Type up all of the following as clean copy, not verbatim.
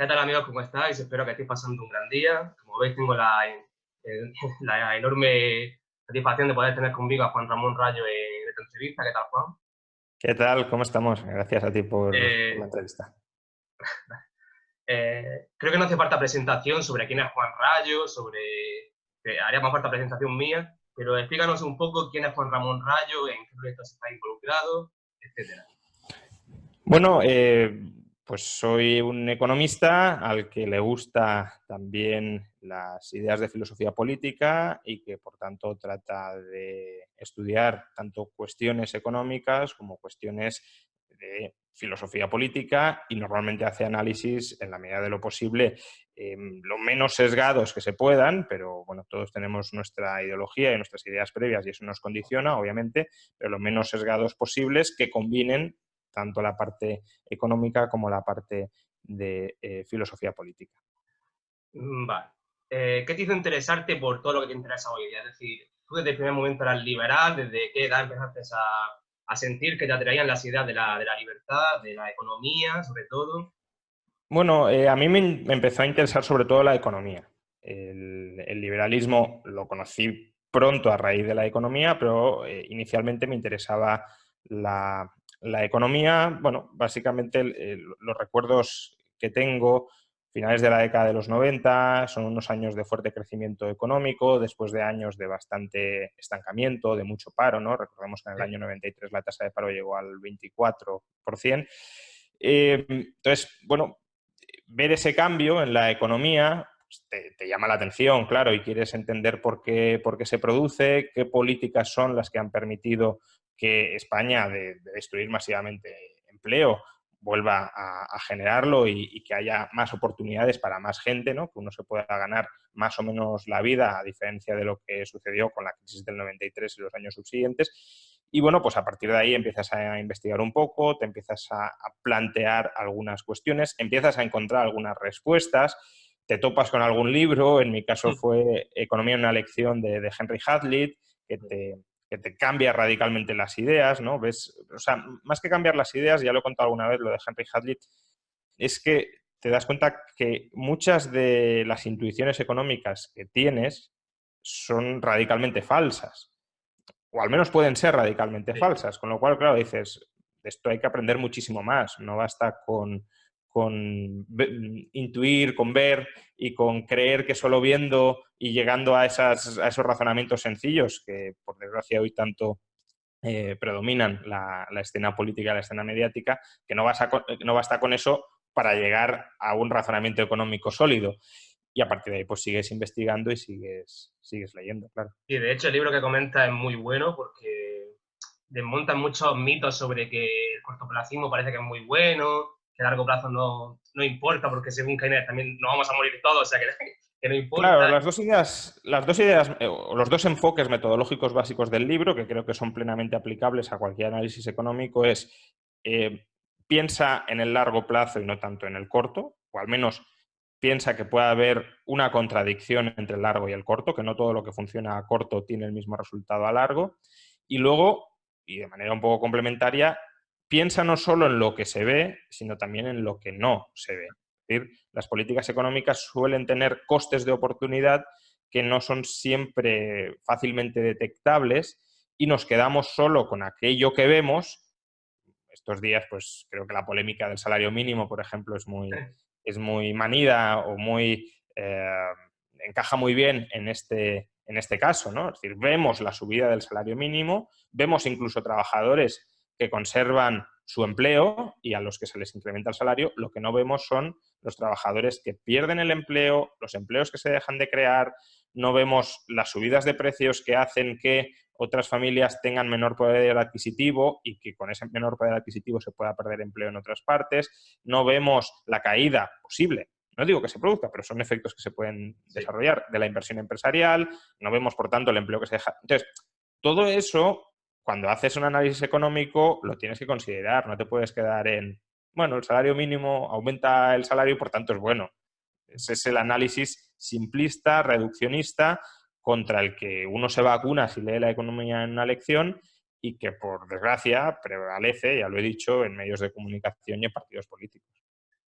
¿Qué tal amigos? ¿Cómo estáis? Espero que estéis pasando un gran día. Como veis, tengo la enorme satisfacción de poder tener conmigo a Juan Ramón Rayo en esta entrevista. ¿Qué tal, Juan? ¿Qué tal? ¿Cómo estamos? Gracias a ti por la Eh, entrevista. Creo que no hace falta presentación sobre quién es Juan Rayo, haría más falta presentación mía, pero explícanos un poco quién es Juan Ramón Rayo, en qué proyectos está involucrado, etcétera. Bueno, pues soy un economista al que le gusta también las ideas de filosofía política y que, por tanto, trata de estudiar tanto cuestiones económicas como cuestiones de filosofía política y normalmente hace análisis en la medida de lo posible lo menos sesgados que se puedan, pero bueno, todos tenemos nuestra ideología y nuestras ideas previas y eso nos condiciona, obviamente, pero lo menos sesgados posibles que combinen tanto la parte económica como la parte de filosofía política. Vale. ¿Qué te hizo interesarte por todo lo que te interesa hoy día? Es decir, tú desde el primer momento eras liberal, ¿desde qué edad empezaste a sentir que te atraían las ideas de la libertad, de la economía, sobre todo? Bueno, a mí me empezó a interesar sobre todo la economía. El liberalismo lo conocí pronto a raíz de la economía, pero inicialmente me interesaba la economía. Bueno, básicamente los recuerdos que tengo, finales de la década de los 90, son unos años de fuerte crecimiento económico, después de años de bastante estancamiento, de mucho paro, ¿no? Recordemos que en el Sí. año 93 la tasa de paro llegó al 24%. Entonces, bueno, ver ese cambio en la economía pues, te llama la atención, claro, y quieres entender por qué se produce, qué políticas son las que han permitido que España, de destruir masivamente empleo, vuelva a generarlo y que haya más oportunidades para más gente, ¿no? Que uno se pueda ganar más o menos la vida, a diferencia de lo que sucedió con la crisis del 93 y los años subsiguientes. Y bueno, pues a partir de ahí empiezas a investigar un poco, te empiezas a plantear algunas cuestiones, empiezas a encontrar algunas respuestas, te topas con algún libro, en mi caso fue Economía en una lección de Henry Hazlitt, que te cambia radicalmente las ideas, ¿no? Ves, o sea, más que cambiar las ideas, ya lo he contado alguna vez, lo de Henry Hazlitt, es que te das cuenta que muchas de las intuiciones económicas que tienes son radicalmente falsas o al menos pueden ser radicalmente Sí. falsas, con lo cual, claro, dices, de esto hay que aprender muchísimo más, no basta con intuir, con ver y con creer que solo viendo y llegando a esos razonamientos sencillos que, por desgracia, hoy tanto predominan la escena política, la escena mediática, que no basta con eso para llegar a un razonamiento económico sólido. Y a partir de ahí, pues sigues investigando y sigues leyendo, claro. Y de hecho el libro que comenta es muy bueno porque desmontan muchos mitos sobre que el cortoplacismo parece que es muy bueno, que a largo plazo no importa porque según Keynes también nos vamos a morir todos, o sea que, que no Claro, importa. las dos ideas, o los dos enfoques metodológicos básicos del libro, que creo que son plenamente aplicables a cualquier análisis económico, es piensa en el largo plazo y no tanto en el corto, o al menos piensa que puede haber una contradicción entre el largo y el corto, que no todo lo que funciona a corto tiene el mismo resultado a largo, y luego, y de manera un poco complementaria, piensa no solo en lo que se ve, sino también en lo que no se ve. Es decir, las políticas económicas suelen tener costes de oportunidad que no son siempre fácilmente detectables y nos quedamos solo con aquello que vemos. Estos días, pues creo que la polémica del salario mínimo, por ejemplo, es muy manida o encaja muy bien en este caso, ¿no? Es decir, vemos la subida del salario mínimo, vemos incluso trabajadores que conservan su empleo y a los que se les incrementa el salario, lo que no vemos son los trabajadores que pierden el empleo, los empleos que se dejan de crear, no vemos las subidas de precios que hacen que otras familias tengan menor poder adquisitivo y que con ese menor poder adquisitivo se pueda perder empleo en otras partes, no vemos la caída posible. No digo que se produzca, pero son efectos que se pueden Sí. desarrollar de la inversión empresarial, no vemos, por tanto, el empleo que se deja. Entonces, todo eso, cuando haces un análisis económico, lo tienes que considerar, no te puedes quedar en, bueno, el salario mínimo aumenta el salario y por tanto es bueno. Ese es el análisis simplista, reduccionista, contra el que uno se vacuna si lee la economía en una lección y que, por desgracia, prevalece, ya lo he dicho, en medios de comunicación y en partidos políticos.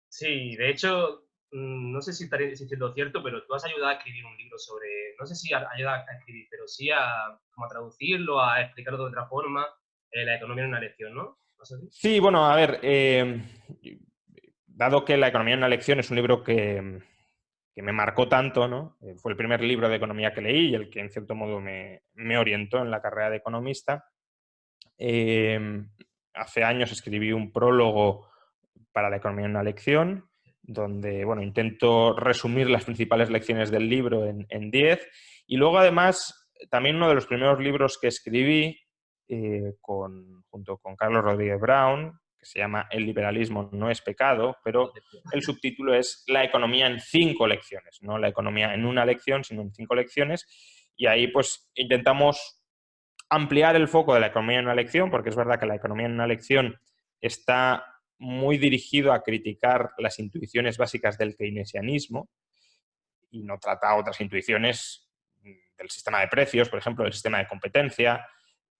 Sí, de hecho, no sé si estaré siendo cierto, pero tú has ayudado a escribir un libro sobre, no sé si has ayudado a escribir, pero sí a, como a traducirlo, a explicarlo de otra forma, la economía en una lección, ¿no? ¿No sé si? Sí, bueno, a ver, dado que La economía en una lección es un libro que me marcó tanto, ¿no? Fue el primer libro de economía que leí y el que en cierto modo me orientó en la carrera de economista. Eh, Hace años escribí un prólogo para La economía en una lección, donde bueno, intento resumir las principales lecciones del libro en 10. Y luego, además, también uno de los primeros libros que escribí junto con Carlos Rodríguez Brown, que se llama El liberalismo no es pecado, pero el subtítulo es La economía en 5 lecciones, no la economía en una lección, sino en 5 lecciones. Y ahí pues intentamos ampliar el foco de la economía en una lección, porque es verdad que la economía en una lección está muy dirigido a criticar las intuiciones básicas del keynesianismo y no trata otras intuiciones del sistema de precios, por ejemplo, del sistema de competencia.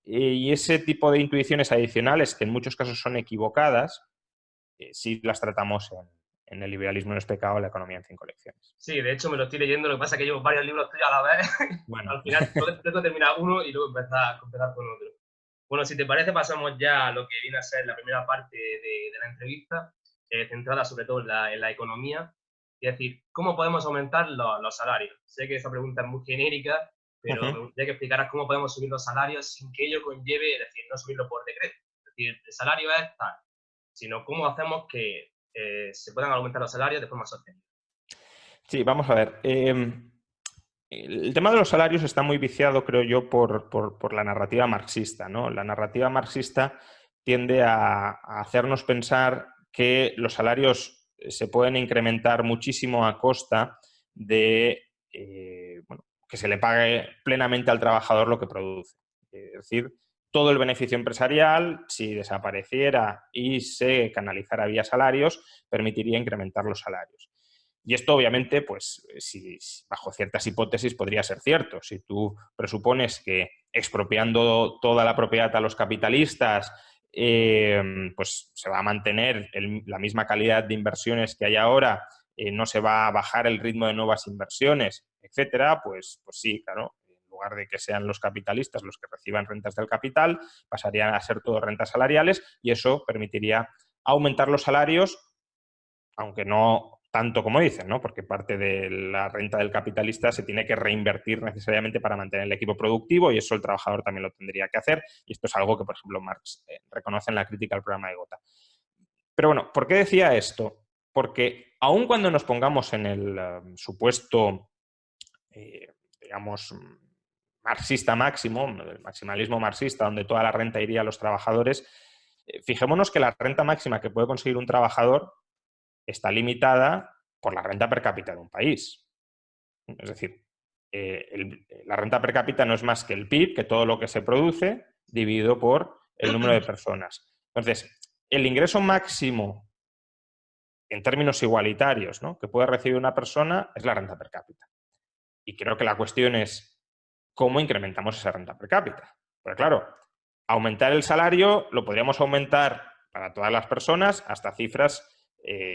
Y ese tipo de intuiciones adicionales, que en muchos casos son equivocadas, sí las tratamos en El liberalismo no es pecado, la economía en 5 lecciones. Sí, de hecho me lo estoy leyendo, lo que pasa es que llevo varios libros tuyos a la vez. Bueno, Al final tengo que terminar uno y luego empezar con otro. Bueno, si te parece, pasamos ya a lo que viene a ser la primera parte de la entrevista, centrada sobre todo en la economía. Es decir, ¿cómo podemos aumentar los salarios? Sé que esa pregunta es muy genérica, pero me gustaría que explicaras cómo podemos subir los salarios sin que ello conlleve, es decir, no subirlo por decreto. Es decir, el salario es tal, sino cómo hacemos que se puedan aumentar los salarios de forma sostenible. sí, vamos a ver. El tema de los salarios está muy viciado, creo yo, por la narrativa marxista, ¿no? La narrativa marxista tiende a hacernos pensar que los salarios se pueden incrementar muchísimo a costa de bueno, que se le pague plenamente al trabajador lo que produce. Es decir, todo el beneficio empresarial, si desapareciera y se canalizara vía salarios, permitiría incrementar los salarios. Y esto, obviamente, pues, si bajo ciertas hipótesis podría ser cierto. Si tú presupones que expropiando toda la propiedad a los capitalistas, pues se va a mantener la misma calidad de inversiones que hay ahora, no se va a bajar el ritmo de nuevas inversiones, etcétera, pues sí, claro. En lugar de que sean los capitalistas los que reciban rentas del capital, pasarían a ser todo rentas salariales y eso permitiría aumentar los salarios, aunque no tanto como dicen, ¿no? Porque parte de la renta del capitalista se tiene que reinvertir necesariamente para mantener el equipo productivo y eso el trabajador también lo tendría que hacer. Y esto es algo que, por ejemplo, Marx reconoce en la crítica al programa de Gotha. Pero bueno, ¿por qué decía esto? Porque aun cuando nos pongamos en el supuesto, digamos, marxista máximo, el maximalismo marxista, donde toda la renta iría a los trabajadores, fijémonos que la renta máxima que puede conseguir un trabajador está limitada por la renta per cápita de un país. Es decir, la renta per cápita no es más que el PIB, que todo lo que se produce, dividido por el número de personas. Entonces, el ingreso máximo en términos igualitarios, ¿no?, que puede recibir una persona es la renta per cápita. Y creo que la cuestión es cómo incrementamos esa renta per cápita. Porque claro, aumentar el salario lo podríamos aumentar para todas las personas hasta cifras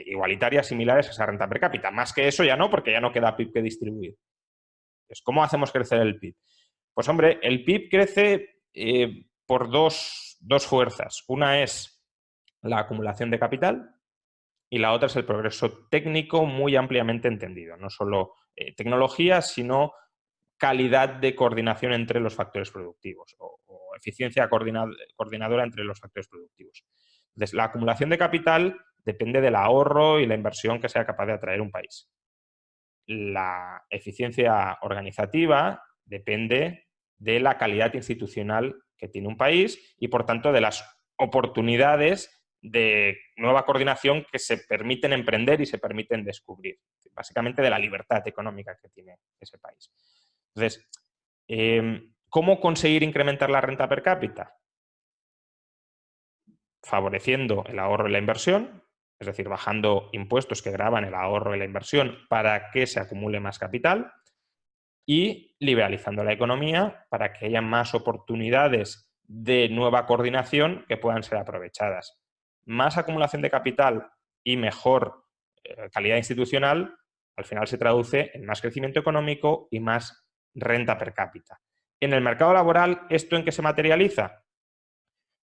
igualitarias similares a esa renta per cápita. Más que eso ya no, porque ya no queda PIB que distribuir. Entonces, ¿cómo hacemos crecer el PIB? Pues hombre, el PIB crece por dos fuerzas. Una es la acumulación de capital y la otra es el progreso técnico muy ampliamente entendido. No solo tecnología, sino calidad de coordinación entre los factores productivos o eficiencia coordinadora entre los factores productivos. Entonces, la acumulación de capital depende del ahorro y la inversión que sea capaz de atraer un país. La eficiencia organizativa depende de la calidad institucional que tiene un país y, por tanto, de las oportunidades de nueva coordinación que se permiten emprender y se permiten descubrir. Básicamente de la libertad económica que tiene ese país. Entonces, ¿cómo conseguir incrementar la renta per cápita? Favoreciendo el ahorro y la inversión, es decir, bajando impuestos que gravan el ahorro y la inversión para que se acumule más capital y liberalizando la economía para que haya más oportunidades de nueva coordinación que puedan ser aprovechadas. Más acumulación de capital y mejor calidad institucional, al final se traduce en más crecimiento económico y más renta per cápita. En el mercado laboral, ¿esto en qué se materializa?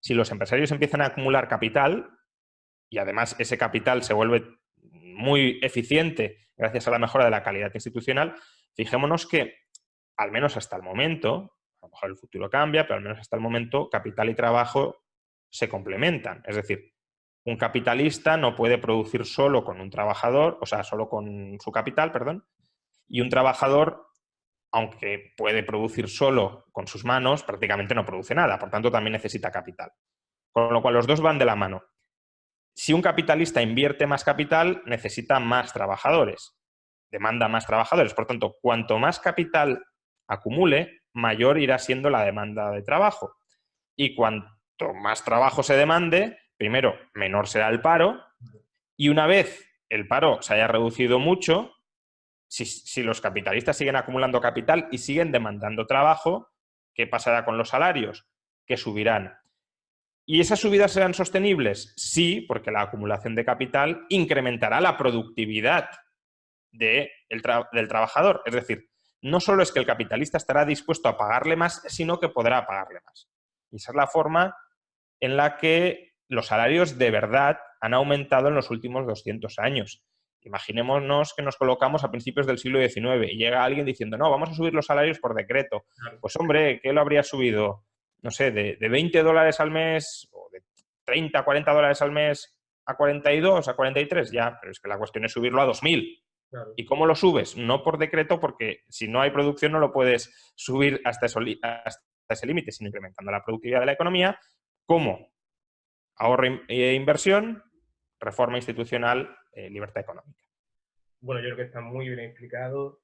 Si los empresarios empiezan a acumular capital y además ese capital se vuelve muy eficiente gracias a la mejora de la calidad institucional, fijémonos que, al menos hasta el momento, a lo mejor el futuro cambia, pero al menos hasta el momento, capital y trabajo se complementan. Es decir, un capitalista no puede producir solo con un trabajador, o sea, solo con su capital, perdón, y un trabajador, aunque puede producir solo con sus manos, prácticamente no produce nada, por tanto también necesita capital. Con lo cual los dos van de la mano. Si un capitalista invierte más capital, necesita más trabajadores, demanda más trabajadores. Por tanto, cuanto más capital acumule, mayor irá siendo la demanda de trabajo. Y cuanto más trabajo se demande, primero, menor será el paro. Y una vez el paro se haya reducido mucho, si los capitalistas siguen acumulando capital y siguen demandando trabajo, ¿qué pasará con los salarios? Que subirán. ¿Y esas subidas serán sostenibles? Sí, porque la acumulación de capital incrementará la productividad del trabajador. Es decir, no solo es que el capitalista estará dispuesto a pagarle más, sino que podrá pagarle más. Y esa es la forma en la que los salarios de verdad han aumentado en los últimos 200 años. Imaginémonos que nos colocamos a principios del siglo XIX y llega alguien diciendo, no, vamos a subir los salarios por decreto. Pues hombre, ¿qué lo habría subido? No sé, de $20 al mes o de 30, 40 dólares al mes a 42, a 43, ya, pero es que la cuestión es subirlo a 2.000. Claro. ¿Y cómo lo subes? No por decreto, porque si no hay producción no lo puedes subir hasta ese límite, sino incrementando la productividad de la economía. ¿Cómo? Ahorro e inversión, reforma institucional, libertad económica. Bueno, yo creo que está muy bien explicado.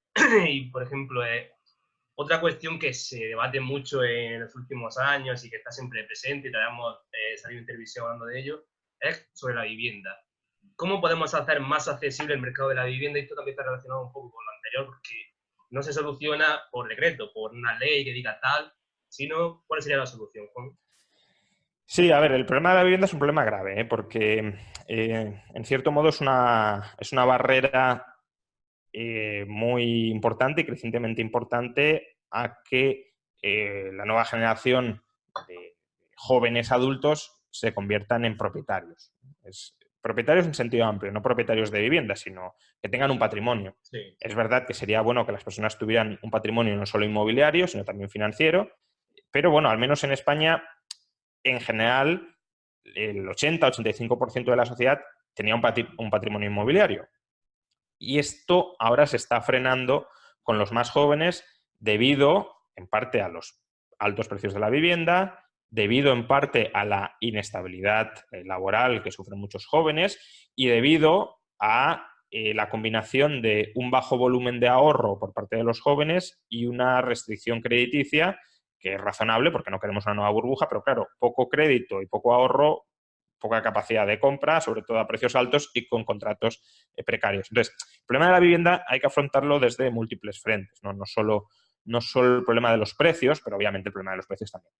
Y, por ejemplo, otra cuestión que se debate mucho en los últimos años y que está siempre presente, y te hemos salido en televisión hablando de ello, es sobre la vivienda. ¿Cómo podemos hacer más accesible el mercado de la vivienda? Y esto también está relacionado un poco con lo anterior, porque no se soluciona por decreto, por una ley que diga tal, sino ¿cuál sería la solución, Juan? Sí, a ver, el problema de la vivienda es un problema grave, porque en cierto modo es una barrera muy importante y crecientemente importante a que la nueva generación de jóvenes adultos se conviertan en propietarios. Propietarios en sentido amplio, no propietarios de vivienda, sino que tengan un patrimonio. Sí. Es verdad que sería bueno que las personas tuvieran un patrimonio no solo inmobiliario, sino también financiero, pero bueno, al menos en España, en general, el 80-85% de la sociedad tenía un patrimonio inmobiliario. Y esto ahora se está frenando con los más jóvenes debido, en parte, a los altos precios de la vivienda, debido, en parte, a la inestabilidad laboral que sufren muchos jóvenes y debido a la combinación de un bajo volumen de ahorro por parte de los jóvenes y una restricción crediticia que es razonable porque no queremos una nueva burbuja, pero claro, poco crédito y poco ahorro, poca capacidad de compra, sobre todo a precios altos y con contratos precarios. Entonces, el problema de la vivienda hay que afrontarlo desde múltiples frentes, ¿no? No solo el problema de los precios, pero obviamente el problema de los precios también.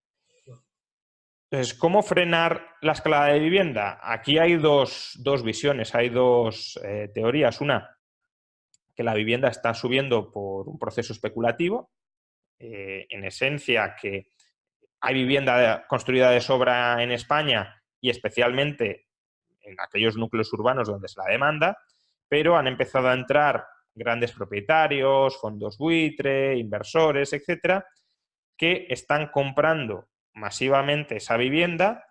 Entonces, ¿cómo frenar la escalada de vivienda? Aquí hay dos visiones, hay dos teorías. Una, que la vivienda está subiendo por un proceso especulativo, en esencia que hay vivienda construida de sobra en España y especialmente en aquellos núcleos urbanos donde se la demanda, pero han empezado a entrar grandes propietarios, fondos buitre, inversores, etcétera, que están comprando masivamente esa vivienda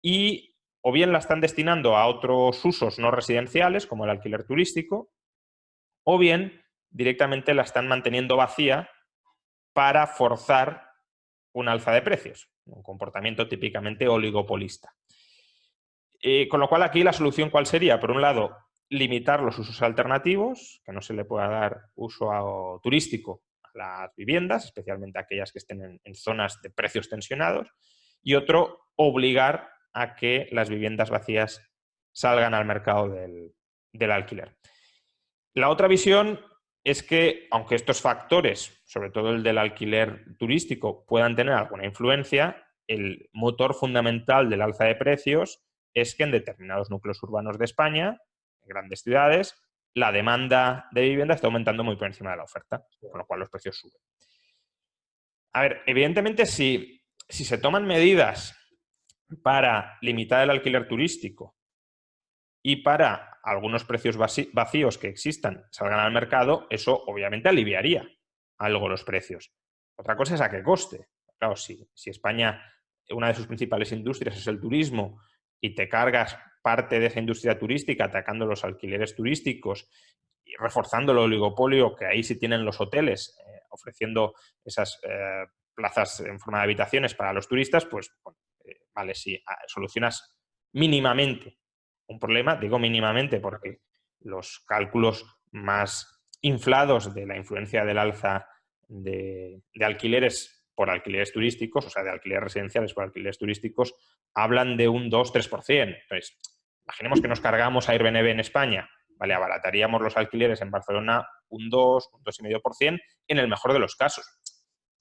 y o bien la están destinando a otros usos no residenciales, como el alquiler turístico, o bien directamente la están manteniendo vacía para forzar un alza de precios, un comportamiento típicamente oligopolista. Con lo cual aquí la solución ¿cuál sería? Por un lado, limitar los usos alternativos, que no se le pueda dar uso turístico a las viviendas, especialmente aquellas que estén en zonas de precios tensionados, y otro, obligar a que las viviendas vacías salgan al mercado del alquiler. La otra visión es que, aunque estos factores, sobre todo el del alquiler turístico, puedan tener alguna influencia, el motor fundamental del alza de precios es que en determinados núcleos urbanos de España, en grandes ciudades, la demanda de vivienda está aumentando muy por encima de la oferta, con lo cual los precios suben. A ver, evidentemente si se toman medidas para limitar el alquiler turístico y para algunos precios vacíos que existan salgan al mercado, eso obviamente aliviaría algo los precios. Otra cosa es a qué coste. Claro, si España, una de sus principales industrias es el turismo y te cargas parte de esa industria turística atacando los alquileres turísticos y reforzando el oligopolio que ahí sí tienen los hoteles, ofreciendo esas plazas en forma de habitaciones para los turistas, pues bueno, vale, si solucionas mínimamente un problema, digo mínimamente porque los cálculos más inflados de la influencia del alza de alquileres por alquileres turísticos, o sea, de alquileres residenciales por alquileres turísticos, hablan de un 2-3%. Entonces, imaginemos que nos cargamos a Airbnb en España, ¿vale? Abarataríamos los alquileres en Barcelona un 2,5%, en el mejor de los casos.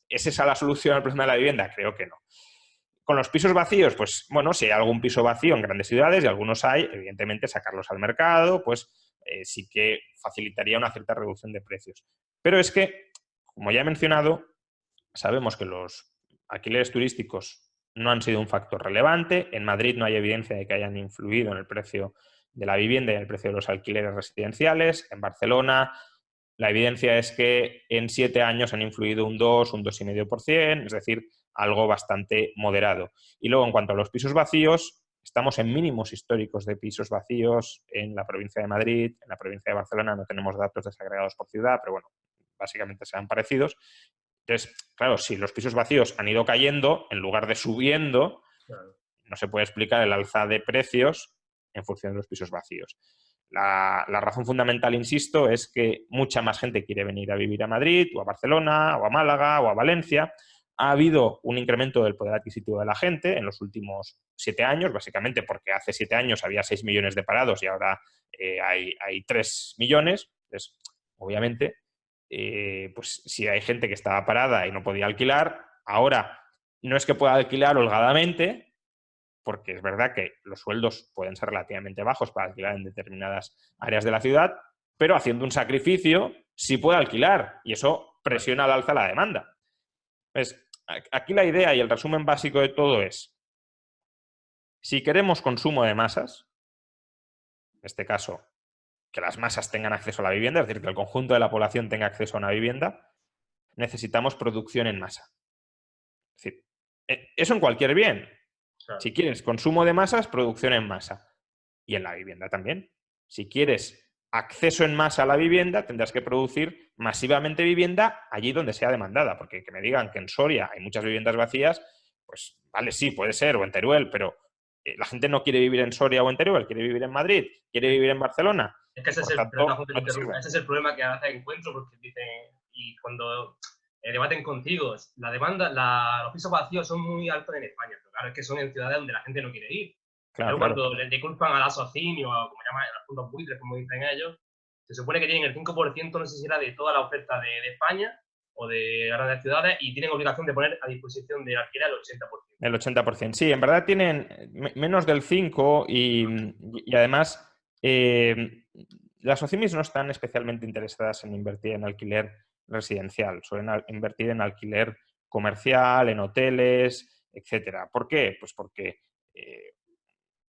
¿Es esa la solución al problema de la vivienda? Creo que no. Con los pisos vacíos, pues bueno, si hay algún piso vacío en grandes ciudades, y algunos hay, evidentemente sacarlos al mercado, pues sí que facilitaría una cierta reducción de precios. Pero es que, como ya he mencionado, sabemos que los alquileres turísticos no han sido un factor relevante. En Madrid no hay evidencia de que hayan influido en el precio de la vivienda y en el precio de los alquileres residenciales. En Barcelona la evidencia es que en 7 años han influido un 2, un 2,5%, es decir, algo bastante moderado. Y luego, en cuanto a los pisos vacíos, estamos en mínimos históricos de pisos vacíos en la provincia de Madrid, en la provincia de Barcelona no tenemos datos desagregados por ciudad, pero bueno, básicamente serán parecidos. Entonces, claro, si los pisos vacíos han ido cayendo, en lugar de subiendo, Claro. no se puede explicar el alza de precios en función de los pisos vacíos. La razón fundamental, insisto, es que mucha más gente quiere venir a vivir a Madrid, o a Barcelona, o a Málaga, o a Valencia. Ha habido un incremento del poder adquisitivo de la gente en los últimos 7 años, básicamente porque hace 7 años había 6 millones de parados y ahora hay 3 millones. Entonces, obviamente, pues si hay gente que estaba parada y no podía alquilar, ahora no es que pueda alquilar holgadamente, porque es verdad que los sueldos pueden ser relativamente bajos para alquilar en determinadas áreas de la ciudad, pero haciendo un sacrificio sí puede alquilar y eso presiona al alza la demanda. Pues, aquí la idea y el resumen básico de todo es, si queremos consumo de masas, en este caso, que las masas tengan acceso a la vivienda, es decir, que el conjunto de la población tenga acceso a una vivienda, necesitamos producción en masa. Es decir, eso en cualquier bien. Claro. Si quieres consumo de masas, producción en masa. Y en la vivienda también. Si quieres acceso en masa a la vivienda, tendrás que producir masivamente vivienda allí donde sea demandada. Porque que me digan que en Soria hay muchas viviendas vacías, pues vale, sí, puede ser, o en Teruel, pero la gente no quiere vivir en Soria o en Teruel, quiere vivir en Madrid, quiere vivir en Barcelona. Es que ese es Por el, tanto, no te interrumpa, sirve. ese es el problema que a veces encuentro porque dicen, y cuando debaten contigo, la demanda, los pisos vacíos son muy altos en España, pero claro, es que son en ciudades donde la gente no quiere ir. Claro, Pero claro. cuando les culpan a la SOCIMI o a, como llaman, a los fondos buitres, como dicen ellos, se supone que tienen el 5%, no sé si era de toda la oferta de España o de grandes ciudades, y tienen obligación de poner a disposición de alquiler el 80%. El 80%. Sí, en verdad tienen menos del 5% y además las OCIMIS no están especialmente interesadas en invertir en alquiler residencial, suelen invertir en alquiler comercial, en hoteles, etcétera. ¿Por qué? Pues porque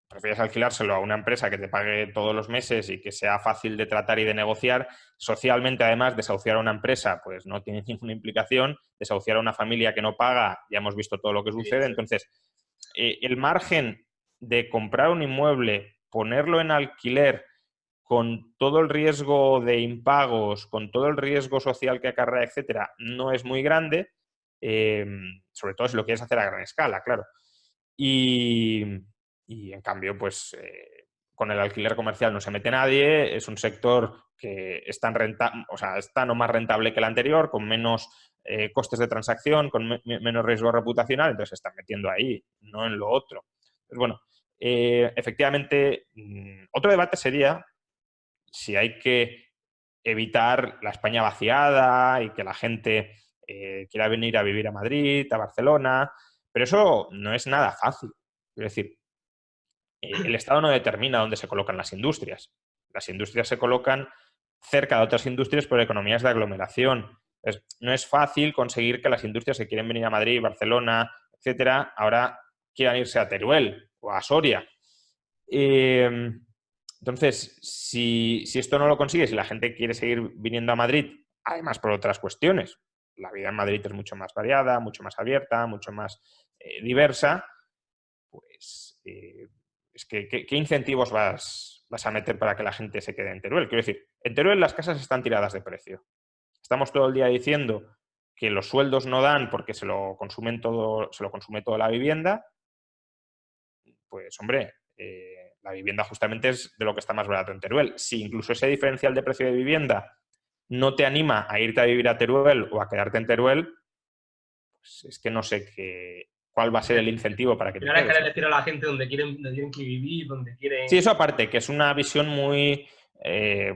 prefieres alquilárselo a una empresa que te pague todos los meses y que sea fácil de tratar y de negociar. Socialmente, además, desahuciar a una empresa pues no tiene ninguna implicación. Desahuciar a una familia que no paga, ya hemos visto todo lo que sucede. Entonces, el margen de comprar un inmueble, ponerlo en alquiler con todo el riesgo de impagos, con todo el riesgo social que acarrea, etcétera, no es muy grande, sobre todo si lo quieres hacer a gran escala, claro. Y en cambio, pues con el alquiler comercial no se mete nadie, es un sector que es tan o sea, está no más rentable que el anterior, con menos costes de transacción, con menos riesgo reputacional, entonces se están metiendo ahí, no en lo otro. Pues bueno, efectivamente, otro debate sería si hay que evitar la España vaciada y que la gente quiera venir a vivir a Madrid, a Barcelona, pero eso no es nada fácil. Es decir, el Estado no determina dónde se colocan las industrias. Las industrias se colocan cerca de otras industrias por economías de aglomeración. Entonces, no es fácil conseguir que las industrias que quieren venir a Madrid, Barcelona, etcétera, ahora quieran irse a Teruel o a Soria. Entonces, si esto no lo consigues y la gente quiere seguir viniendo a Madrid, además por otras cuestiones, la vida en Madrid es mucho más variada, mucho más abierta, mucho más diversa, pues es que ¿qué incentivos vas a meter para que la gente se quede en Teruel? Quiero decir, en Teruel las casas están tiradas de precio. Estamos todo el día diciendo que los sueldos no dan porque se lo consume toda la vivienda. Pues hombre, la vivienda justamente es de lo que está más barato en Teruel. Si incluso ese diferencial de precio de vivienda no te anima a irte a vivir a Teruel o a quedarte en Teruel, pues es que no sé cuál va a ser el incentivo para que Al te final es quedes. querer decir a la gente donde tienen que vivir, donde quieren... Sí, eso aparte, que es una visión muy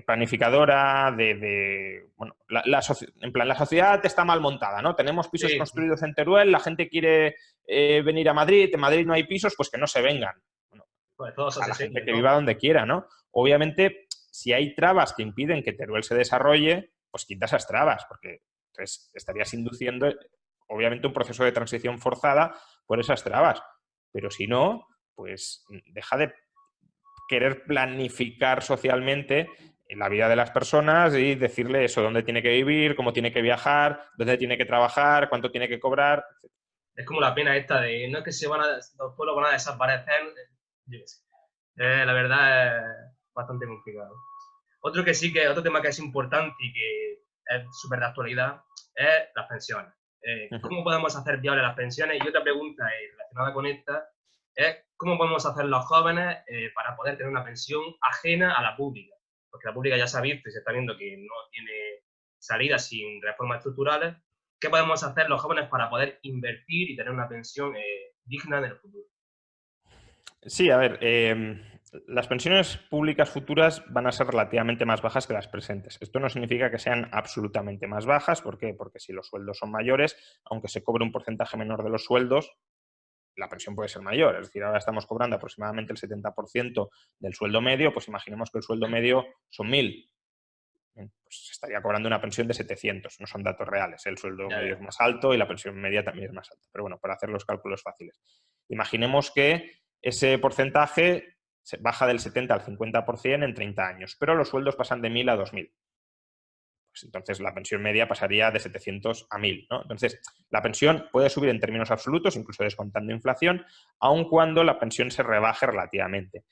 planificadora bueno, en plan, la sociedad está mal montada, ¿no? Tenemos pisos Sí, construidos en Teruel, la gente quiere venir a Madrid, en Madrid no hay pisos, pues que no se vengan. Bueno, pues todo eso a se la gente seque, que ¿no? viva donde quiera, ¿no? Obviamente, si hay trabas que impiden que Teruel se desarrolle, pues quita esas trabas, porque entonces estarías induciendo, obviamente, un proceso de transición forzada por esas trabas. Pero si no, pues deja de querer planificar socialmente la vida de las personas y decirle eso, dónde tiene que vivir, cómo tiene que viajar, dónde tiene que trabajar, cuánto tiene que cobrar. Es como la pena esta de, no es que los pueblos van a desaparecer, yo qué sé. La verdad es bastante complicado. Otro tema que es importante y que es súper de actualidad es las pensiones. ¿Cómo podemos hacer viables las pensiones? Y otra pregunta relacionada con esta es ¿cómo podemos hacer los jóvenes para poder tener una pensión ajena a la pública? Porque la pública ya se ha visto y se está viendo que no tiene salida sin reformas estructurales. ¿Qué podemos hacer los jóvenes para poder invertir y tener una pensión digna en el futuro? Sí, a ver, las pensiones públicas futuras van a ser relativamente más bajas que las presentes. Esto no significa que sean absolutamente más bajas. ¿Por qué? Porque si los sueldos son mayores, aunque se cobre un porcentaje menor de los sueldos, la pensión puede ser mayor. Es decir, ahora estamos cobrando aproximadamente el 70% del sueldo medio, pues imaginemos que el sueldo medio son 1.000. Pues estaría cobrando una pensión de 700. No son datos reales. El sueldo Ya, medio ya. es más alto y la pensión media también es más alta. Pero bueno, para hacer los cálculos fáciles. Imaginemos que ese porcentaje se baja del 70 al 50% en 30 años, pero los sueldos pasan de 1.000 a 2.000. Pues entonces la pensión media pasaría de 700 a 1.000, ¿no? Entonces, la pensión puede subir en términos absolutos, incluso descontando inflación, aun cuando la pensión se rebaje relativamente.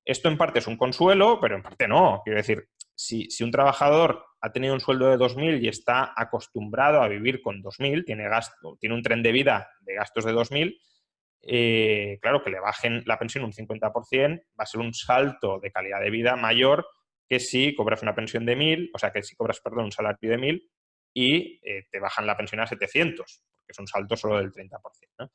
Esto en parte es un consuelo, pero en parte no. Quiero decir, si un trabajador ha tenido un sueldo de 2.000 y está acostumbrado a vivir con 2.000, tiene un tren de vida de gastos de 2.000, claro, que le bajen la pensión un 50% va a ser un salto de calidad de vida mayor que si cobras una pensión de 1.000, o sea, que si cobras, perdón, un salario de 1.000 y te bajan la pensión a 700, porque es un salto solo del 30%, ¿no?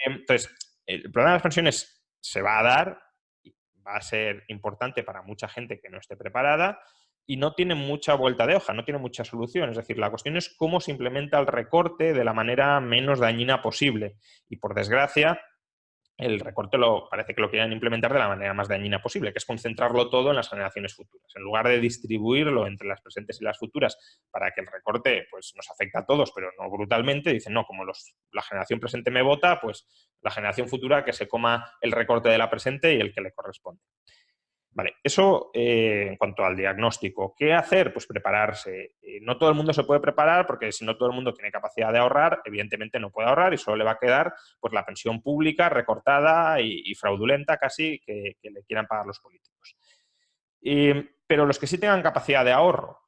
Entonces, el problema de las pensiones se va a dar, y va a ser importante para mucha gente que no esté preparada y no tiene mucha vuelta de hoja, no tiene mucha solución. Es decir, la cuestión es cómo se implementa el recorte de la manera menos dañina posible. Y por desgracia, el recorte parece que lo quieren implementar de la manera más dañina posible, que es concentrarlo todo en las generaciones futuras. En lugar de distribuirlo entre las presentes y las futuras para que el recorte pues, nos afecte a todos, pero no brutalmente, dicen, no, como la generación presente me vota, pues la generación futura que se coma el recorte de la presente y el que le corresponde. Vale, eso en cuanto al diagnóstico. ¿Qué hacer? Pues prepararse. No todo el mundo se puede preparar porque si no todo el mundo tiene capacidad de ahorrar, evidentemente no puede ahorrar y solo le va a quedar pues, la pensión pública recortada y fraudulenta casi que le quieran pagar los políticos. Pero los que sí tengan capacidad de ahorro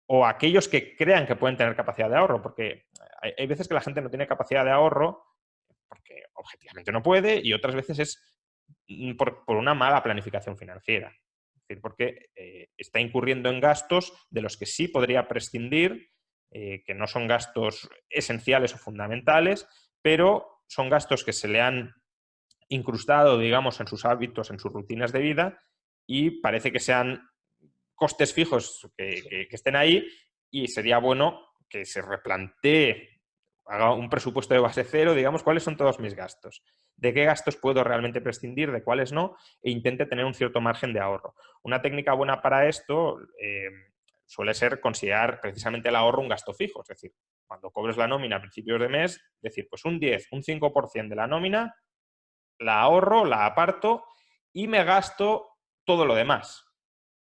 o aquellos que crean que pueden tener capacidad de ahorro, porque hay veces que la gente no tiene capacidad de ahorro porque objetivamente no puede y otras veces es por una mala planificación financiera. Es decir, porque está incurriendo en gastos de los que sí podría prescindir, que no son gastos esenciales o fundamentales, pero son gastos que se le han incrustado, digamos, en sus hábitos, en sus rutinas de vida y parece que sean costes fijos que estén ahí y sería bueno que se replantee haga un presupuesto de base cero, digamos, cuáles son todos mis gastos, de qué gastos puedo realmente prescindir, de cuáles no, e intente tener un cierto margen de ahorro. Una técnica buena para esto suele ser considerar precisamente el ahorro un gasto fijo, es decir, cuando cobres la nómina a principios de mes, decir, pues un 10, un 5% de la nómina la ahorro, la aparto y me gasto todo lo demás.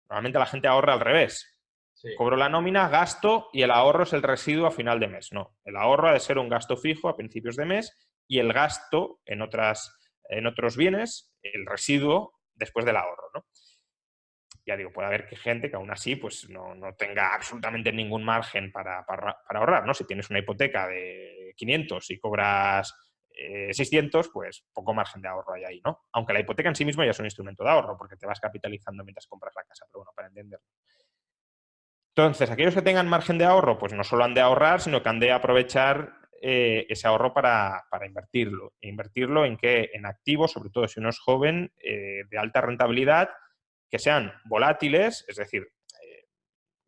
Normalmente la gente ahorra al revés. Sí. Cobro la nómina, gasto y el ahorro es el residuo a final de mes. No, el ahorro ha de ser un gasto fijo a principios de mes y el gasto en otros bienes, el residuo después del ahorro, ¿no? Ya digo, puede haber gente que aún así pues, no tenga absolutamente ningún margen para ahorrar, ¿no? Si tienes una hipoteca de 500 y cobras 600, pues poco margen de ahorro hay ahí, ¿no? Aunque la hipoteca en sí misma ya es un instrumento de ahorro porque te vas capitalizando mientras compras la casa, pero bueno, para entenderlo. Entonces, aquellos que tengan margen de ahorro, pues no solo han de ahorrar, sino que han de aprovechar ese ahorro para invertirlo. ¿E invertirlo en qué? En activos, sobre todo si uno es joven, de alta rentabilidad, que sean volátiles, es decir,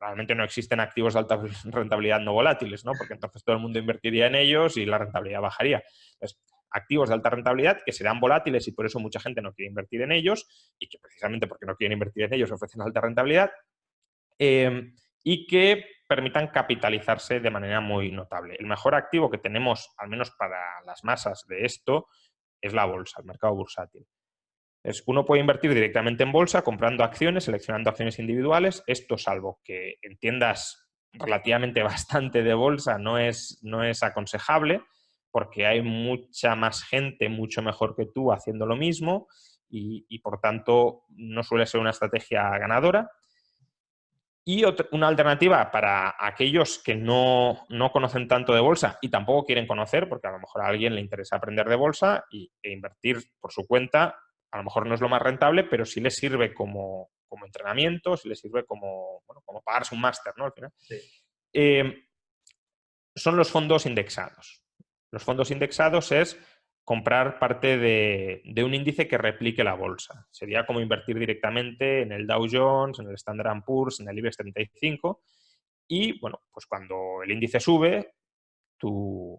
realmente no existen activos de alta rentabilidad no volátiles, ¿no? Porque entonces todo el mundo invertiría en ellos y la rentabilidad bajaría. Entonces, activos de alta rentabilidad que serán volátiles y por eso mucha gente no quiere invertir en ellos y que precisamente porque no quieren invertir en ellos ofrecen alta rentabilidad y que permitan capitalizarse de manera muy notable. El mejor activo que tenemos, al menos para las masas de esto, es la bolsa, el mercado bursátil. Uno puede invertir directamente en bolsa comprando acciones, seleccionando acciones individuales. Esto, salvo que entiendas relativamente bastante de bolsa, no es aconsejable porque hay mucha más gente mucho mejor que tú haciendo lo mismo y por tanto no suele ser una estrategia ganadora. Y una alternativa para aquellos que no conocen tanto de bolsa y tampoco quieren conocer, porque a lo mejor a alguien le interesa aprender de bolsa e invertir por su cuenta, a lo mejor no es lo más rentable, pero sí les sirve como entrenamiento, sí les sirve como pagarse un máster, ¿no? Al final. Sí. Son los fondos indexados. Los fondos indexados es comprar parte de un índice que replique la bolsa. Sería como invertir directamente en el Dow Jones, en el Standard & Poor's, en el IBEX 35 y, bueno, pues cuando el índice sube, tu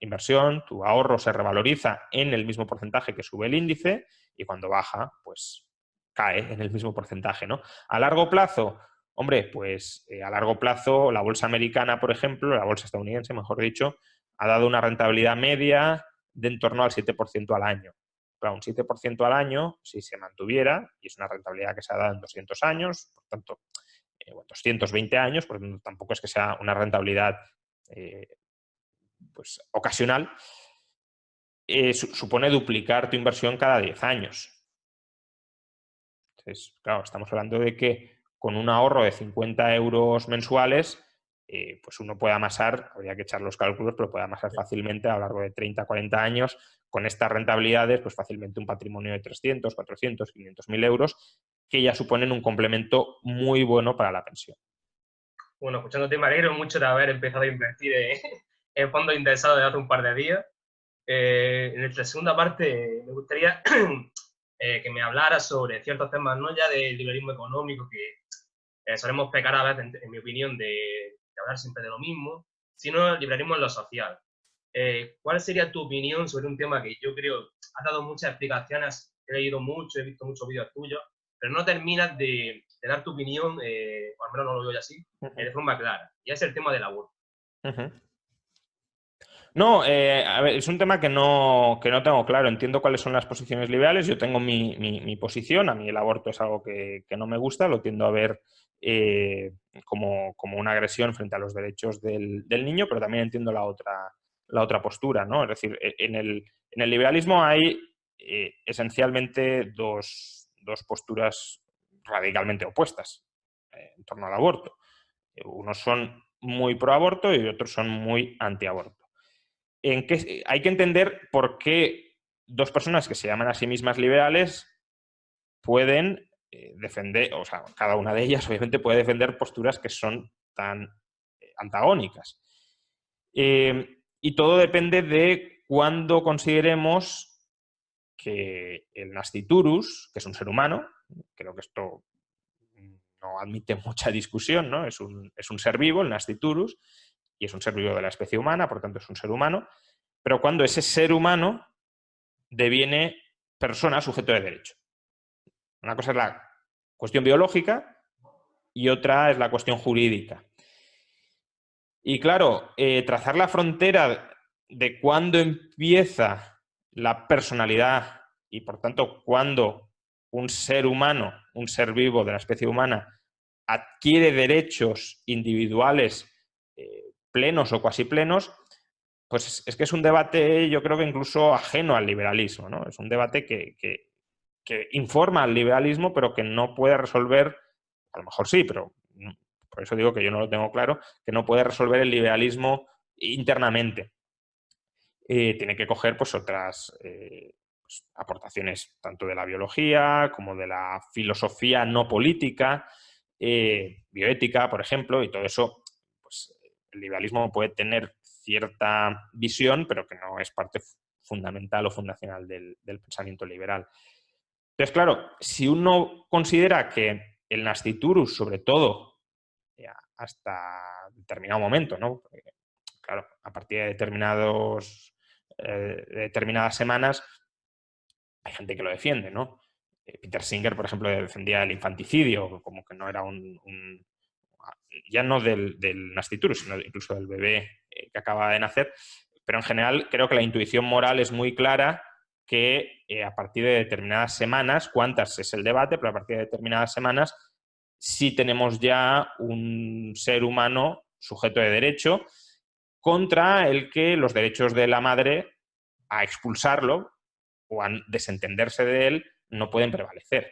inversión, tu ahorro se revaloriza en el mismo porcentaje que sube el índice y cuando baja, pues cae en el mismo porcentaje, ¿no? A largo plazo, hombre, pues a largo plazo la bolsa americana, por ejemplo, la bolsa estadounidense, mejor dicho, ha dado una rentabilidad media de en torno al 7% al año. Claro, un 7% al año, si se mantuviera, y es una rentabilidad que se ha dado en 200 años, por tanto, 220 años, porque tampoco es que sea una rentabilidad pues, ocasional, supone duplicar tu inversión cada 10 años. Entonces, claro, estamos hablando de que con un ahorro de 50 euros mensuales, pues uno puede amasar, habría que echar los cálculos, pero puede amasar fácilmente a lo largo de 30, 40 años, con estas rentabilidades, pues fácilmente un patrimonio de 300, 400, 500.000 euros, que ya suponen un complemento muy bueno para la pensión. Bueno, escuchándote me alegro mucho de haber empezado a invertir en fondos indexados desde hace un par de días. En nuestra segunda parte me gustaría que me hablara sobre ciertos temas, no ya del liberalismo económico, que solemos pecar a veces, en mi opinión, de hablar siempre de lo mismo, sino el liberalismo en lo social. ¿Cuál sería tu opinión sobre un tema que yo creo has dado muchas explicaciones, he leído mucho, he visto muchos vídeos tuyos, pero no terminas de dar tu opinión, o al menos no lo veo yo así, de forma clara, y es el tema del aborto. No, a ver, es un tema que no tengo claro. Entiendo cuáles son las posiciones liberales. Yo tengo mi posición. A mí el aborto es algo que no me gusta. Lo tiendo a ver como una agresión frente a los derechos del niño, pero también entiendo la otra postura, ¿no? Es decir, en el liberalismo hay esencialmente dos posturas radicalmente opuestas en torno al aborto. Unos son muy pro aborto y otros son muy antiaborto. Hay que entender por qué dos personas que se llaman a sí mismas liberales pueden defender, o sea, cada una de ellas obviamente puede defender posturas que son tan antagónicas. Y todo depende de cuándo consideremos que el nasciturus, que es un ser humano, creo que esto no admite mucha discusión, ¿no? Es un ser vivo, el nasciturus, y es un ser vivo de la especie humana, por tanto es un ser humano, pero cuando ese ser humano deviene persona sujeto de derecho. Una cosa es la cuestión biológica y otra es la cuestión jurídica. Y claro, trazar la frontera de cuándo empieza la personalidad y por tanto cuándo un ser humano, un ser vivo de la especie humana, adquiere derechos individuales plenos o cuasi plenos, pues es que es un debate, yo creo que incluso ajeno al liberalismo, ¿no? Es un debate que informa al liberalismo, pero que no puede resolver, a lo mejor sí, pero por eso digo que yo no lo tengo claro, que no puede resolver el liberalismo internamente. Tiene que coger pues otras pues, aportaciones tanto de la biología como de la filosofía no política, bioética, por ejemplo, y todo eso, pues el liberalismo puede tener cierta visión, pero que no es parte fundamental o fundacional del pensamiento liberal. Entonces, claro, si uno considera que el nasciturus, sobre todo, hasta determinado momento, ¿no? Porque, claro, a partir de determinadas semanas hay gente que lo defiende, ¿no? Peter Singer, por ejemplo, defendía el infanticidio, como que no era ya no del nasciturus, sino incluso del bebé que acaba de nacer, pero en general creo que la intuición moral es muy clara que a partir de determinadas semanas, cuántas es el debate, pero a partir de determinadas semanas sí tenemos ya un ser humano sujeto de derecho contra el que los derechos de la madre a expulsarlo o a desentenderse de él no pueden prevalecer.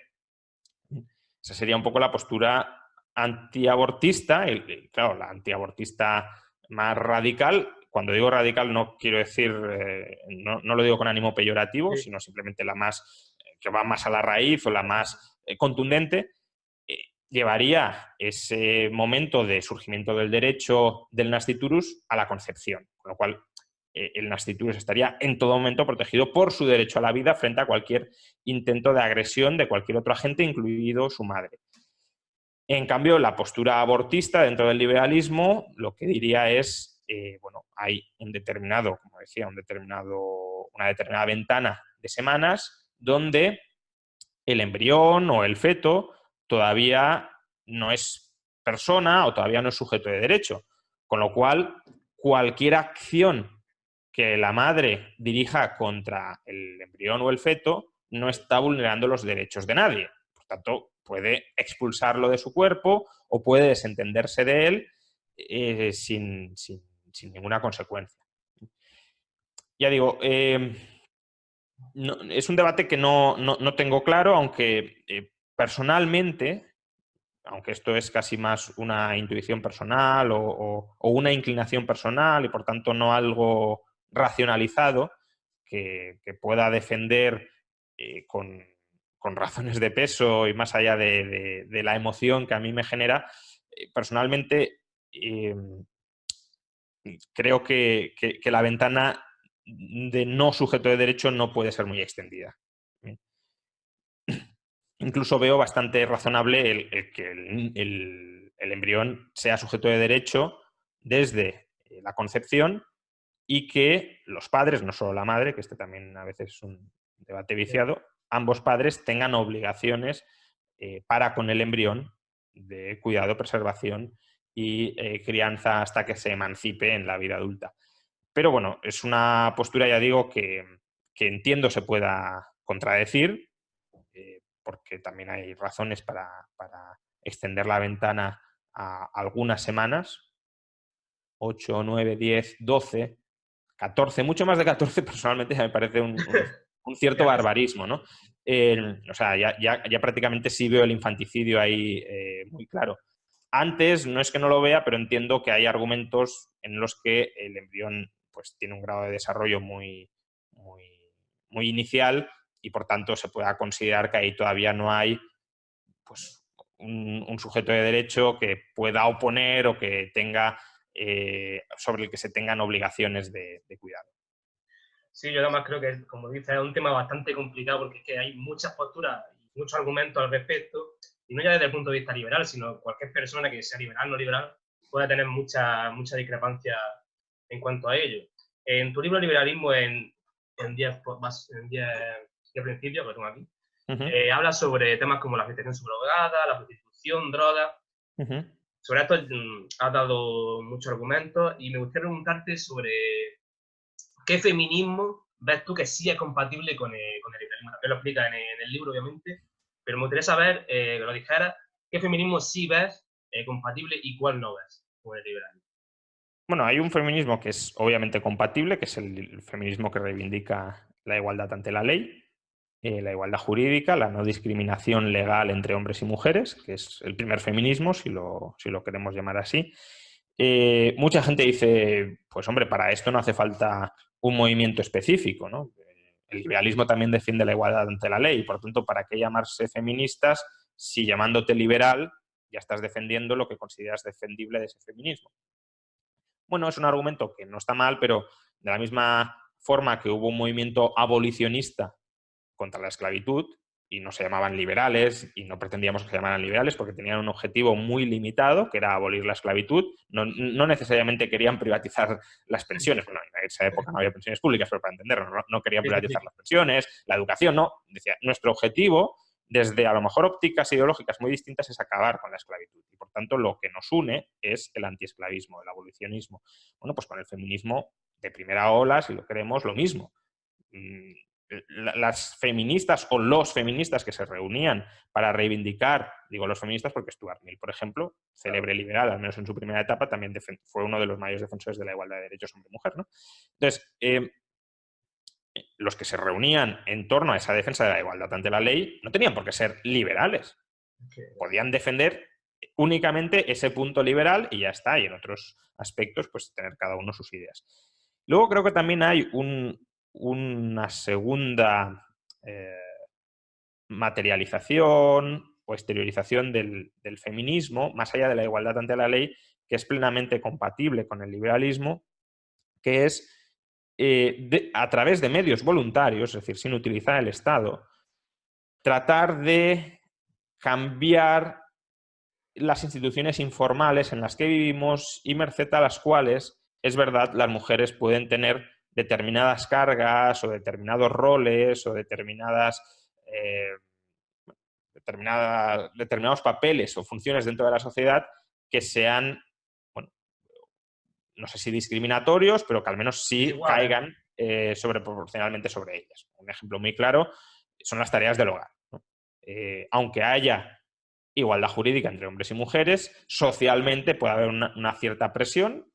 Esa sería un poco la postura antiabortista, y claro, la antiabortista más radical. Cuando digo radical no quiero decir, no lo digo con ánimo peyorativo, Sí. sino simplemente la más, que va más a la raíz o la más contundente, llevaría ese momento de surgimiento del derecho del nasciturus a la concepción, con lo cual el nasciturus estaría en todo momento protegido por su derecho a la vida frente a cualquier intento de agresión de cualquier otro agente, incluido su madre. En cambio, la postura abortista dentro del liberalismo lo que diría es, bueno, hay un determinado, como decía, una determinada ventana de semanas donde el embrión o el feto todavía no es persona o todavía no es sujeto de derecho. Con lo cual, cualquier acción que la madre dirija contra el embrión o el feto no está vulnerando los derechos de nadie. Por tanto, puede expulsarlo de su cuerpo o puede desentenderse de él sin ninguna consecuencia. Ya digo, no, es un debate que no tengo claro, aunque personalmente, aunque esto es casi más una intuición personal o una inclinación personal y por tanto no algo racionalizado que pueda defender con razones de peso y más allá de la emoción que a mí me genera, personalmente creo que la ventana de no sujeto de derecho no puede ser muy extendida. Incluso veo bastante razonable el que el embrión sea sujeto de derecho desde la concepción y que los padres, no solo la madre, que este también a veces es un debate viciado, ambos padres tengan obligaciones para con el embrión de cuidado, preservación y crianza hasta que se emancipe en la vida adulta. Pero bueno, es una postura, ya digo, que entiendo se pueda contradecir, porque también hay razones para extender la ventana a algunas semanas, 8, 9, 10, 12, 14, mucho más de 14 personalmente me parece un cierto barbarismo, ¿no? O sea, ya prácticamente sí veo el infanticidio ahí muy claro. Antes, no es que no lo vea, pero entiendo que hay argumentos en los que el embrión pues, tiene un grado de desarrollo muy inicial y por tanto se pueda considerar que ahí todavía no hay pues, un sujeto de derecho que pueda oponer o que tenga sobre el que se tengan obligaciones de cuidado. Sí, yo además creo que, como dices, es un tema bastante complicado porque es que hay muchas posturas y muchos argumentos al respecto, y no ya desde el punto de vista liberal, sino cualquier persona que sea liberal o no liberal, puede tener mucha discrepancia en cuanto a ello. En tu libro Liberalismo en 10 principios, que lo tengo aquí, habla sobre temas como la gestación subrogada, la prostitución, drogas. Sobre esto has dado muchos argumentos y me gustaría preguntarte sobre qué feminismo ves tú que sí es compatible con el liberalismo. También lo explica en el libro, obviamente, pero me gustaría saber, que lo dijeras, qué feminismo sí ves compatible y cuál no ves con el liberalismo. Bueno, hay un feminismo que es obviamente compatible, que es el feminismo que reivindica la igualdad ante la ley, la igualdad jurídica, la no discriminación legal entre hombres y mujeres, que es el primer feminismo, si lo queremos llamar así. Mucha gente dice, pues hombre, para esto no hace falta un movimiento específico, ¿no? El liberalismo también defiende la igualdad ante la ley, por lo tanto, ¿para qué llamarse feministas si llamándote liberal ya estás defendiendo lo que consideras defendible de ese feminismo? Bueno, es un argumento que no está mal, pero de la misma forma que hubo un movimiento abolicionista contra la esclavitud, y no se llamaban liberales, y no pretendíamos que se llamaran liberales porque tenían un objetivo muy limitado, que era abolir la esclavitud. No necesariamente querían privatizar las pensiones. Bueno, en esa época no había pensiones públicas, pero para entenderlo, no querían privatizar las pensiones, la educación, no. Decía, nuestro objetivo, desde a lo mejor ópticas ideológicas muy distintas, es acabar con la esclavitud. Y por tanto, lo que nos une es el antiesclavismo, el abolicionismo. Bueno, pues con el feminismo de primera ola, si lo queremos, lo mismo. Las feministas o los feministas que se reunían para reivindicar, digo los feministas porque Stuart Mill, por ejemplo, célebre liberal, al menos en su primera etapa, también fue uno de los mayores defensores de la igualdad de derechos hombre-mujer, ¿no? Entonces, los que se reunían en torno a esa defensa de la igualdad ante la ley no tenían por qué ser liberales. Podían defender únicamente ese punto liberal y ya está, y en otros aspectos, pues tener cada uno sus ideas. Luego creo que también hay una segunda materialización o exteriorización del feminismo, más allá de la igualdad ante la ley, que es plenamente compatible con el liberalismo, que es a través de medios voluntarios, es decir, sin utilizar el Estado, tratar de cambiar las instituciones informales en las que vivimos y merced a las cuales, es verdad, las mujeres pueden tener determinadas cargas o determinados roles o determinados papeles o funciones dentro de la sociedad que sean, bueno, no sé si discriminatorios, pero que al menos sí caigan proporcionalmente sobre ellas. Un ejemplo muy claro son las tareas del hogar, ¿no? Aunque haya igualdad jurídica entre hombres y mujeres, socialmente puede haber una cierta presión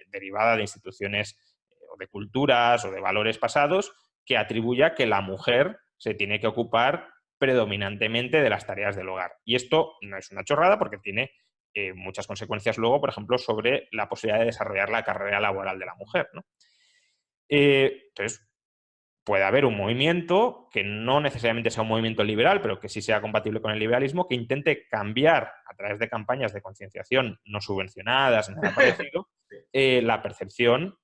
derivada de instituciones o de culturas o de valores pasados que atribuya que la mujer se tiene que ocupar predominantemente de las tareas del hogar. Y esto no es una chorrada porque tiene muchas consecuencias luego, por ejemplo, sobre la posibilidad de desarrollar la carrera laboral de la mujer, ¿no? Entonces, puede haber un movimiento que no necesariamente sea un movimiento liberal, pero que sí sea compatible con el liberalismo, que intente cambiar a través de campañas de concienciación no subvencionadas, nada parecido, la percepción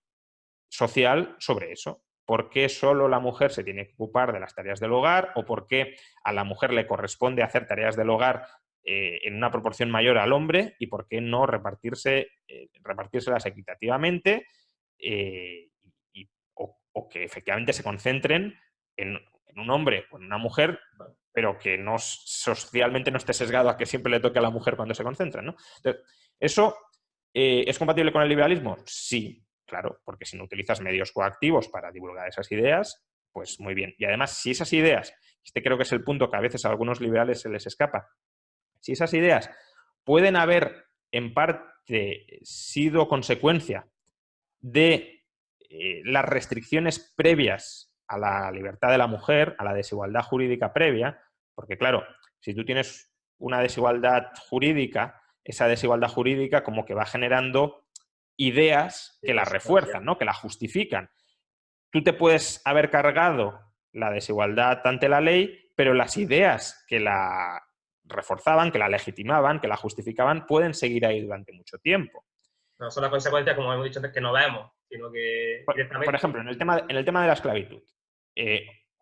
social sobre eso. ¿Por qué solo la mujer se tiene que ocupar de las tareas del hogar? ¿O por qué a la mujer le corresponde hacer tareas del hogar en una proporción mayor al hombre? ¿Y por qué no repartírselas equitativamente? O que efectivamente se concentren en un hombre o en una mujer, pero que socialmente no esté sesgado a que siempre le toque a la mujer cuando se concentran, ¿no? Entonces, ¿eso es compatible con el liberalismo? Sí, claro, porque si no utilizas medios coactivos para divulgar esas ideas, pues muy bien. Y además, si esas ideas, creo que es el punto que a veces a algunos liberales se les escapa, si esas ideas pueden haber en parte sido consecuencia de las restricciones previas a la libertad de la mujer, a la desigualdad jurídica previa, porque claro, si tú tienes una desigualdad jurídica, esa desigualdad jurídica como que va generando ideas que la refuerzan, ¿no? Que la justifican. Tú te puedes haber cargado la desigualdad ante la ley, pero las ideas que la reforzaban, que la legitimaban, que la justificaban, pueden seguir ahí durante mucho tiempo. No son las consecuencias, como hemos dicho antes, que no vemos, sino que directamente... Por ejemplo, en el tema de la esclavitud.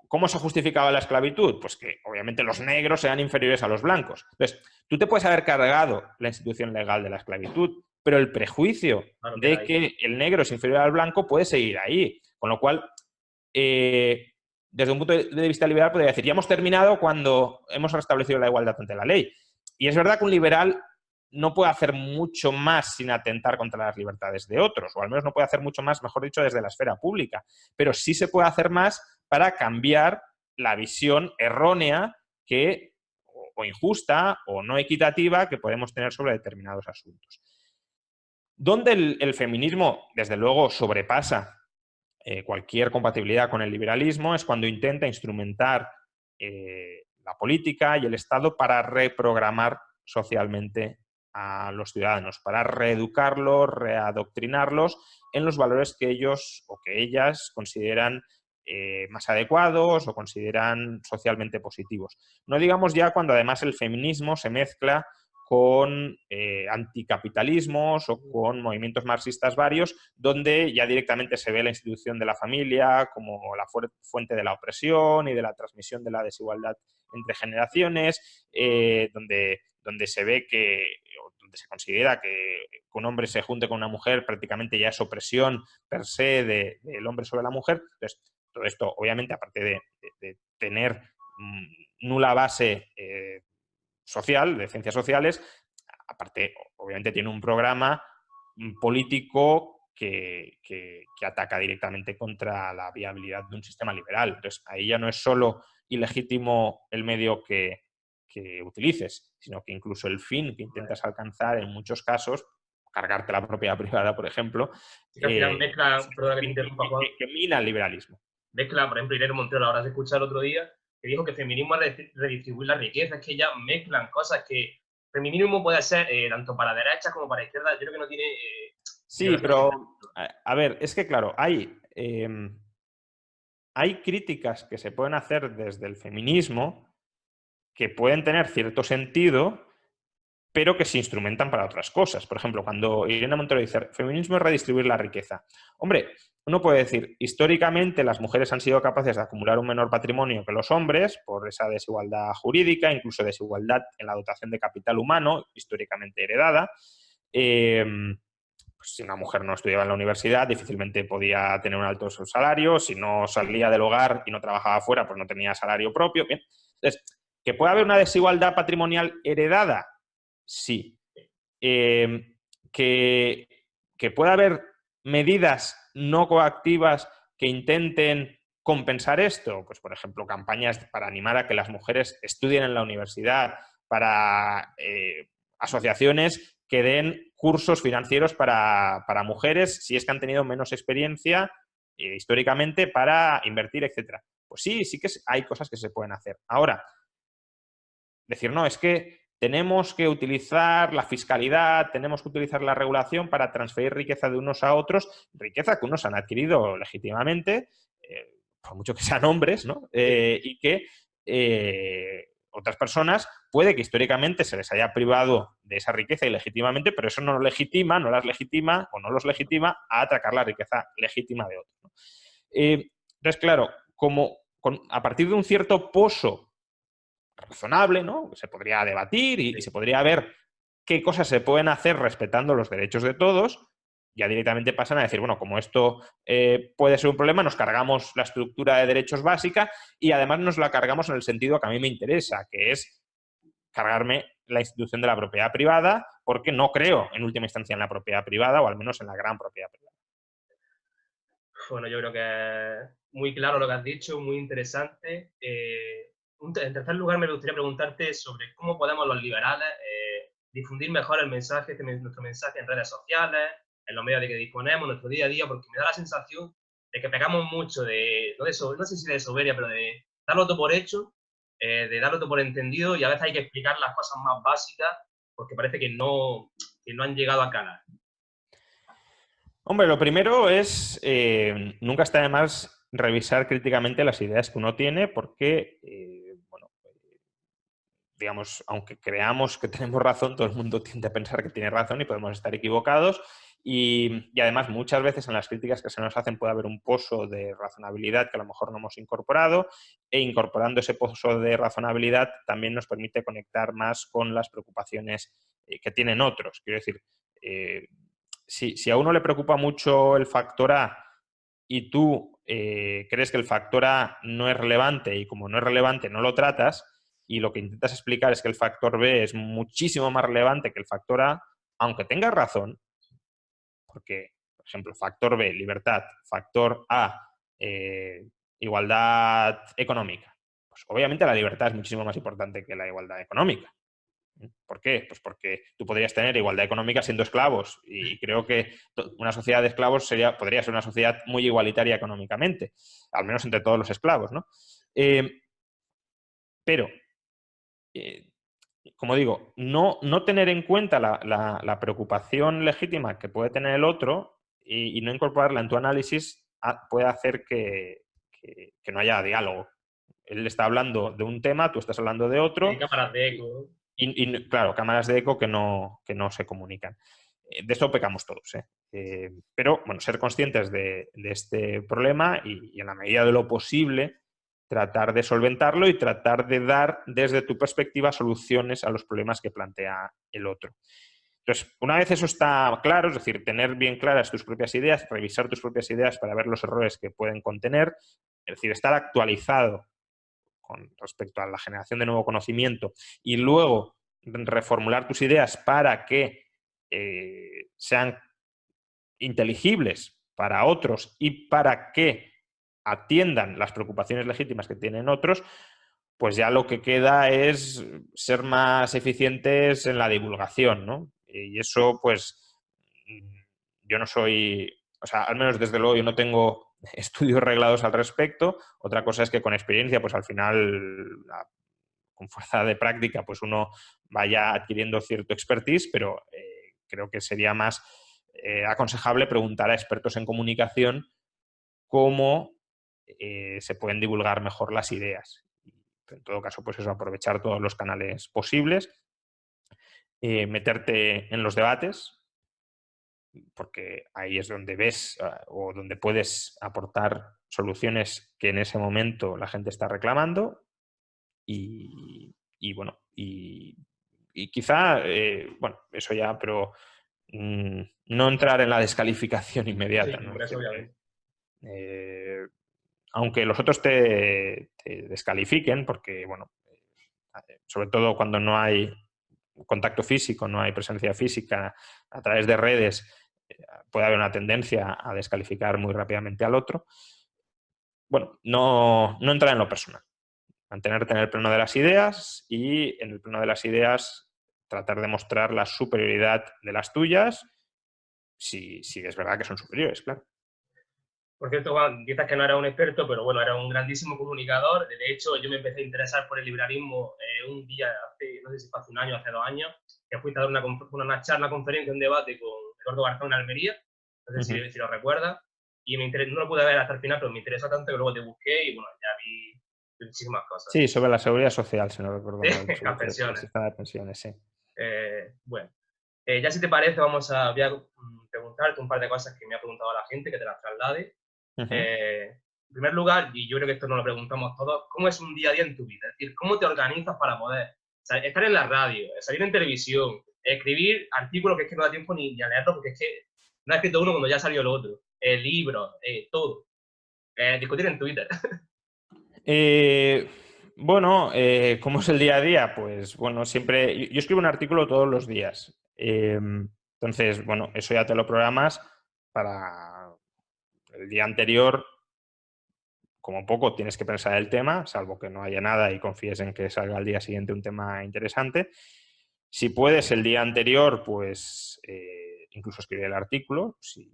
¿Cómo se justificaba la esclavitud? Pues que obviamente los negros eran inferiores a los blancos. Entonces, tú te puedes haber cargado la institución legal de la esclavitud, pero el prejuicio Claro, queda de ahí. que el negro es inferior al blanco puede seguir ahí. Con lo cual, desde un punto de vista liberal, podría decir, ya hemos terminado cuando hemos restablecido la igualdad ante la ley. Y es verdad que un liberal no puede hacer mucho más sin atentar contra las libertades de otros, o al menos no puede hacer mucho más, mejor dicho, desde la esfera pública. Pero sí se puede hacer más para cambiar la visión errónea que, o injusta o no equitativa que podemos tener sobre determinados asuntos. Donde el feminismo, desde luego, sobrepasa cualquier compatibilidad con el liberalismo es cuando intenta instrumentar la política y el Estado para reprogramar socialmente a los ciudadanos, para reeducarlos, readoctrinarlos en los valores que ellos o que ellas consideran más adecuados o consideran socialmente positivos. No digamos ya cuando además el feminismo se mezcla con anticapitalismos o con movimientos marxistas varios, donde ya directamente se ve la institución de la familia como la fuente de la opresión y de la transmisión de la desigualdad entre generaciones, donde se ve que, donde se considera que un hombre se junte con una mujer prácticamente ya es opresión per se del hombre sobre la mujer. Entonces, todo esto, obviamente, aparte de tener nula base social, de ciencias sociales, aparte, obviamente, tiene un programa político que ataca directamente contra la viabilidad de un sistema liberal. Entonces, ahí ya no es solo ilegítimo el medio que utilices, sino que incluso el fin que intentas alcanzar en muchos casos, cargarte la propiedad privada, por ejemplo, Sí que al final es mezcla, perdona un que te fin interrumpa, Juan, que mina el liberalismo. mezcla, por ejemplo, Irene Montero, ahora se escucha el otro día, que dijo que feminismo es redistribuir la riqueza, es que ya mezclan cosas que feminismo puede ser tanto para derechas como para izquierda, yo creo que no tiene ni Sí, bastante pero sentido. a ver, es que claro, hay críticas que se pueden hacer desde el feminismo que pueden tener cierto sentido, pero que se instrumentan para otras cosas. Por ejemplo, cuando Irene Montero dice feminismo es redistribuir la riqueza. Hombre, uno puede decir, históricamente las mujeres han sido capaces de acumular un menor patrimonio que los hombres por esa desigualdad jurídica, incluso desigualdad en la dotación de capital humano, históricamente heredada. Pues si una mujer no estudiaba en la universidad, difícilmente podía tener un alto salario. Si no salía del hogar y no trabajaba fuera, pues no tenía salario propio. Bien. Entonces, ¿que puede haber una desigualdad patrimonial heredada? Sí. Eh, que, que pueda haber medidas no coactivas que intenten compensar esto, pues por ejemplo campañas para animar a que las mujeres estudien en la universidad, para asociaciones que den cursos financieros para mujeres si es que han tenido menos experiencia históricamente para invertir, etcétera. Pues sí, sí que hay cosas que se pueden hacer. Ahora, decir, no, es que tenemos que utilizar la fiscalidad, tenemos que utilizar la regulación para transferir riqueza de unos a otros, riqueza que unos han adquirido legítimamente, por mucho que sean hombres, ¿no? Y que otras personas puede que históricamente se les haya privado de esa riqueza ilegítimamente, pero eso no legitima, no las legitima o no los legitima a atacar la riqueza legítima de otros, ¿no? Entonces, claro, a partir de un cierto pozo razonable, ¿no? Se podría debatir y se podría ver qué cosas se pueden hacer respetando los derechos de todos. Ya directamente pasan a decir, bueno, como esto puede ser un problema, nos cargamos la estructura de derechos básica y además nos la cargamos en el sentido que a mí me interesa, que es cargarme la institución de la propiedad privada, porque no creo en última instancia en la propiedad privada, o al menos en la gran propiedad privada. Bueno, yo creo que es muy claro lo que has dicho, muy interesante. En tercer lugar, me gustaría preguntarte sobre cómo podemos los liberales difundir mejor el mensaje, nuestro mensaje en redes sociales, en los medios de que disponemos, en nuestro día a día, porque me da la sensación de que pegamos mucho no sé si de soberbia, pero de darlo todo por hecho, de darlo todo por entendido, y a veces hay que explicar las cosas más básicas porque parece que no han llegado a calar. Hombre, lo primero es, nunca está de más revisar críticamente las ideas que uno tiene, porque, bueno, digamos, aunque creamos que tenemos razón, todo el mundo tiende a pensar que tiene razón y podemos estar equivocados. Y además, muchas veces en las críticas que se nos hacen puede haber un pozo de razonabilidad que a lo mejor no hemos incorporado, e incorporando ese pozo de razonabilidad también nos permite conectar más con las preocupaciones que tienen otros. Quiero decir, Si a uno le preocupa mucho el factor A y tú crees que el factor A no es relevante y como no es relevante no lo tratas y lo que intentas explicar es que el factor B es muchísimo más relevante que el factor A, aunque tengas razón, porque, por ejemplo, factor B, libertad, factor A, igualdad económica. Pues obviamente la libertad es muchísimo más importante que la igualdad económica. ¿Por qué? Pues porque tú podrías tener igualdad económica siendo esclavos y creo que una sociedad de esclavos podría ser una sociedad muy igualitaria económicamente, al menos entre todos los esclavos, ¿no? Pero, como digo, no tener en cuenta la preocupación legítima que puede tener el otro y no incorporarla en tu análisis puede hacer que no haya diálogo. Él está hablando de un tema, tú estás hablando de otro. Hay cámaras de eco. Claro, cámaras de eco que no se comunican. De esto pecamos todos, ¿eh? Pero, bueno, ser conscientes de este problema y en la medida de lo posible tratar de solventarlo y tratar de dar desde tu perspectiva soluciones a los problemas que plantea el otro. Entonces, una vez eso está claro, es decir, tener bien claras tus propias ideas, revisar tus propias ideas para ver los errores que pueden contener, es decir, estar actualizado con respecto a la generación de nuevo conocimiento y luego reformular tus ideas para que sean inteligibles para otros y para que atiendan las preocupaciones legítimas que tienen otros, pues ya lo que queda es ser más eficientes en la divulgación, ¿no? Y eso, pues, yo no soy, o sea, al menos desde luego yo no tengo estudios reglados al respecto. Otra cosa es que con experiencia, pues al final, con fuerza de práctica, pues uno vaya adquiriendo cierto expertise, pero creo que sería más aconsejable preguntar a expertos en comunicación cómo se pueden divulgar mejor las ideas. En todo caso, pues eso, aprovechar todos los canales posibles, meterte en los debates, porque ahí es donde ves o donde puedes aportar soluciones que en ese momento la gente está reclamando y bueno, y quizá, bueno, eso ya, pero no entrar en la descalificación inmediata, Sí, ¿no? por Es eso decir, obviamente. aunque los otros te descalifiquen, porque, bueno, sobre todo cuando no hay contacto físico, no hay presencia física, a través de redes puede haber una tendencia a descalificar muy rápidamente al otro. Bueno, no entrar en lo personal, mantenerte en el plano de las ideas y en el plano de las ideas tratar de mostrar la superioridad de las tuyas, si es verdad que son superiores, claro. Por cierto, Juan, dices que no era un experto, pero bueno, era un grandísimo comunicador. De hecho, yo me empecé a interesar por el liberalismo un día, no sé si fue hace un año, hace 2 años, que fuiste a dar una charla, una conferencia, un debate con Eduardo Garzón en Almería, no sé si lo recuerdas, y no lo pude ver hasta el final, pero me interesó tanto que luego te busqué y bueno, ya vi muchísimas cosas. Sí, sobre la seguridad social, si no recuerdo mal, Las sobre el pensiones. sistema de pensiones, sí. Bueno, ya si te parece, voy a preguntarte un par de cosas que me ha preguntado la gente, que te las traslade. En primer lugar, y yo creo que esto nos lo preguntamos todos, ¿cómo es un día a día en tu vida? Es decir, ¿cómo te organizas para poder estar en la radio, salir en televisión, escribir artículos que es que no da tiempo ni a leerlos porque es que no ha escrito uno cuando ya salió el otro, libros, todo, discutir en Twitter? Bueno, ¿cómo es el día a día? Pues bueno, siempre. Yo escribo un artículo todos los días. Entonces, bueno, eso ya te lo programas para el día anterior. Como poco tienes que pensar el tema, salvo que no haya nada y confíes en que salga al día siguiente un tema interesante. Si puedes el día anterior, pues incluso escribir el artículo, si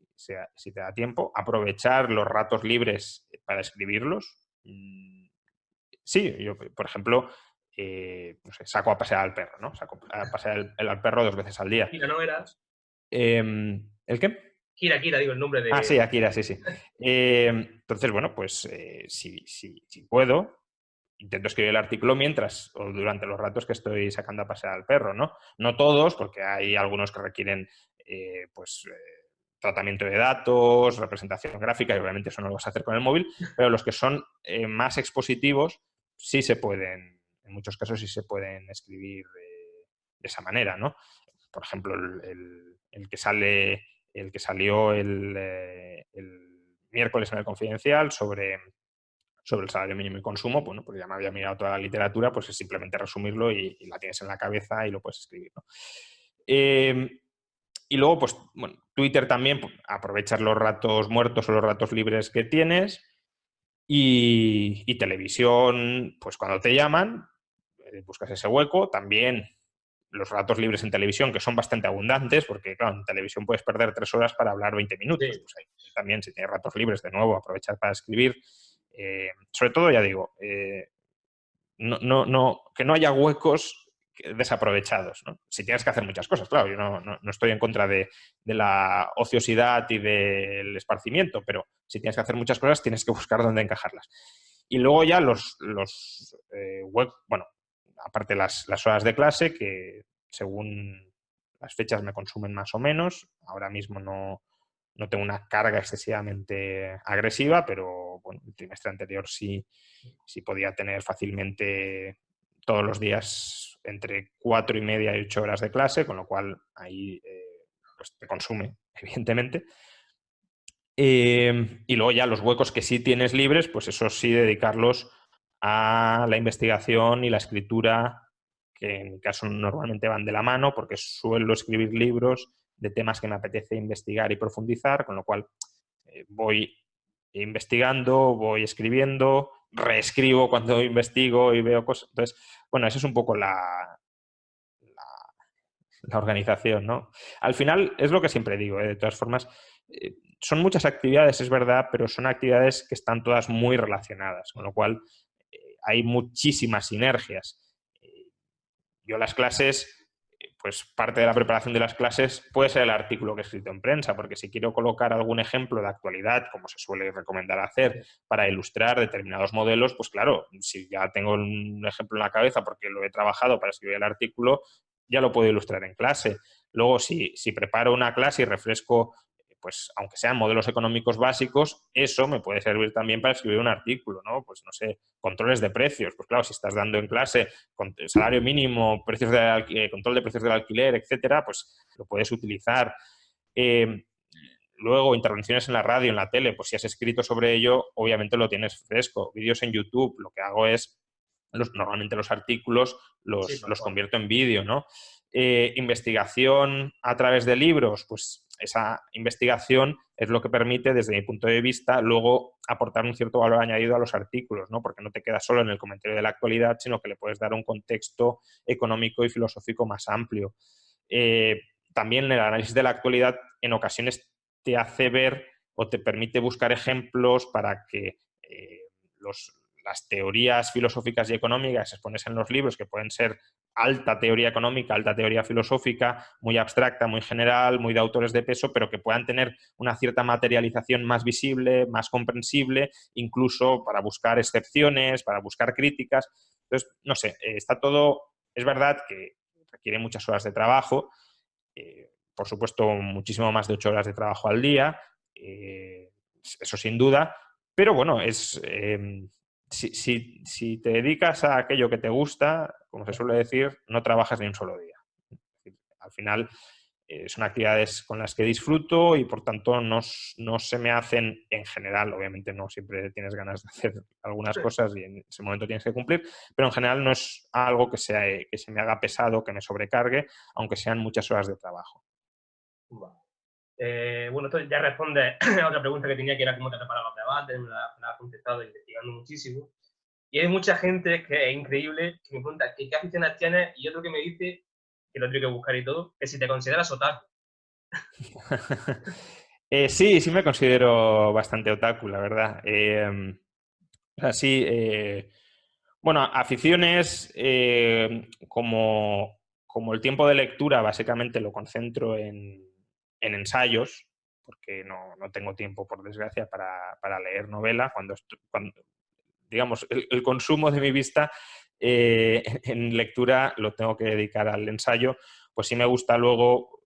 te da tiempo. Aprovechar los ratos libres para escribirlos. Sí, yo, por ejemplo, no sé, saco a pasear al perro, ¿no? Saco a pasear al perro 2 veces al día. Kira, ¿no era? ¿El qué? Kira, digo el nombre Ah, sí, de... Akira, sí, sí. Entonces, bueno, pues si puedo, intento escribir el artículo mientras o durante los ratos que estoy sacando a pasear al perro, ¿no? No todos, porque hay algunos que requieren, tratamiento de datos, representación gráfica, y obviamente eso no lo vas a hacer con el móvil, pero los que son más expositivos sí se pueden, en muchos casos sí se pueden escribir de esa manera, ¿no? Por ejemplo, el que salió el miércoles en el Confidencial sobre el salario mínimo y consumo, bueno, pues ya me había mirado toda la literatura, pues es simplemente resumirlo y la tienes en la cabeza y lo puedes escribir, ¿no? Y luego, pues, bueno, Twitter también, pues, aprovechar los ratos muertos o los ratos libres que tienes y televisión, pues cuando te llaman, buscas ese hueco. También los ratos libres en televisión, que son bastante abundantes, porque claro, en televisión puedes perder 3 horas para hablar 20 minutos. Sí. Pues ahí también, si tienes ratos libres, de nuevo, aprovechar para escribir. Sobre todo, ya digo, que no haya huecos desaprovechados, ¿no? Si tienes que hacer muchas cosas, claro, yo no estoy en contra de la ociosidad y del esparcimiento, pero si tienes que hacer muchas cosas, tienes que buscar dónde encajarlas. Y luego ya los bueno, aparte las horas de clase, que según las fechas me consumen más o menos. Ahora mismo no tengo una carga excesivamente agresiva, pero bueno, el trimestre anterior sí podía tener fácilmente todos los días entre 4:30 y 8 horas de clase, con lo cual ahí pues te consume, evidentemente. Y luego ya los huecos que sí tienes libres, pues eso sí, dedicarlos a la investigación y la escritura, que en mi caso normalmente van de la mano, porque suelo escribir libros de temas que me apetece investigar y profundizar, con lo cual voy investigando, voy escribiendo, reescribo cuando investigo y veo cosas. Entonces, bueno, esa es un poco la organización, ¿no? Al final, es lo que siempre digo, de todas formas, son muchas actividades, es verdad, pero son actividades que están todas muy relacionadas, con lo cual hay muchísimas sinergias. Yo las clases, pues parte de la preparación de las clases puede ser el artículo que he escrito en prensa, porque si quiero colocar algún ejemplo de actualidad, como se suele recomendar hacer, para ilustrar determinados modelos, pues claro, si ya tengo un ejemplo en la cabeza porque lo he trabajado para escribir el artículo, ya lo puedo ilustrar en clase. Luego, si preparo una clase y refresco, pues aunque sean modelos económicos básicos, eso me puede servir también para escribir un artículo, ¿no? Pues no sé, controles de precios. Pues claro, si estás dando en clase salario mínimo, control de precios del alquiler, etcétera, pues lo puedes utilizar. Luego, intervenciones en la radio, en la tele, pues si has escrito sobre ello, obviamente lo tienes fresco. Vídeos en YouTube, lo que hago es, normalmente los artículos Sí, los convierto en vídeo, ¿no? Investigación a través de libros, pues esa investigación es lo que permite, desde mi punto de vista, luego aportar un cierto valor añadido a los artículos, ¿no? Porque no te quedas solo en el comentario de la actualidad, sino que le puedes dar un contexto económico y filosófico más amplio. También el análisis de la actualidad en ocasiones te hace ver o te permite buscar ejemplos para que las teorías filosóficas y económicas expones en los libros, que pueden ser alta teoría económica, alta teoría filosófica, muy abstracta, muy general, muy de autores de peso, pero que puedan tener una cierta materialización más visible, más comprensible, incluso para buscar excepciones, para buscar críticas. Entonces, no sé, está todo, es verdad que requiere muchas horas de trabajo, por supuesto, muchísimo más de 8 horas de trabajo al día, eso sin duda, pero bueno, si te dedicas a aquello que te gusta, como se suele decir, no trabajas ni un solo día. Al final, son actividades con las que disfruto y por tanto no se me hacen en general, obviamente no siempre tienes ganas de hacer algunas cosas y en ese momento tienes que cumplir, pero en general no es algo que se me haga pesado, que me sobrecargue, aunque sean muchas horas de trabajo. Vale. Bueno, esto ya responde a otra pregunta que tenía, que era cómo te preparas los debates, me la has contestado investigando muchísimo. Y hay mucha gente que es increíble, que me pregunta qué aficiones tienes, y otro que me dice, que lo tengo que buscar y todo, que si te consideras otaku. Sí me considero bastante otaku, la verdad. O sea, sí, bueno, aficiones como el tiempo de lectura básicamente lo concentro en ensayos, porque no tengo tiempo, por desgracia, para leer novela. Cuando digamos, el consumo de mi vista en lectura lo tengo que dedicar al ensayo, pues sí me gusta luego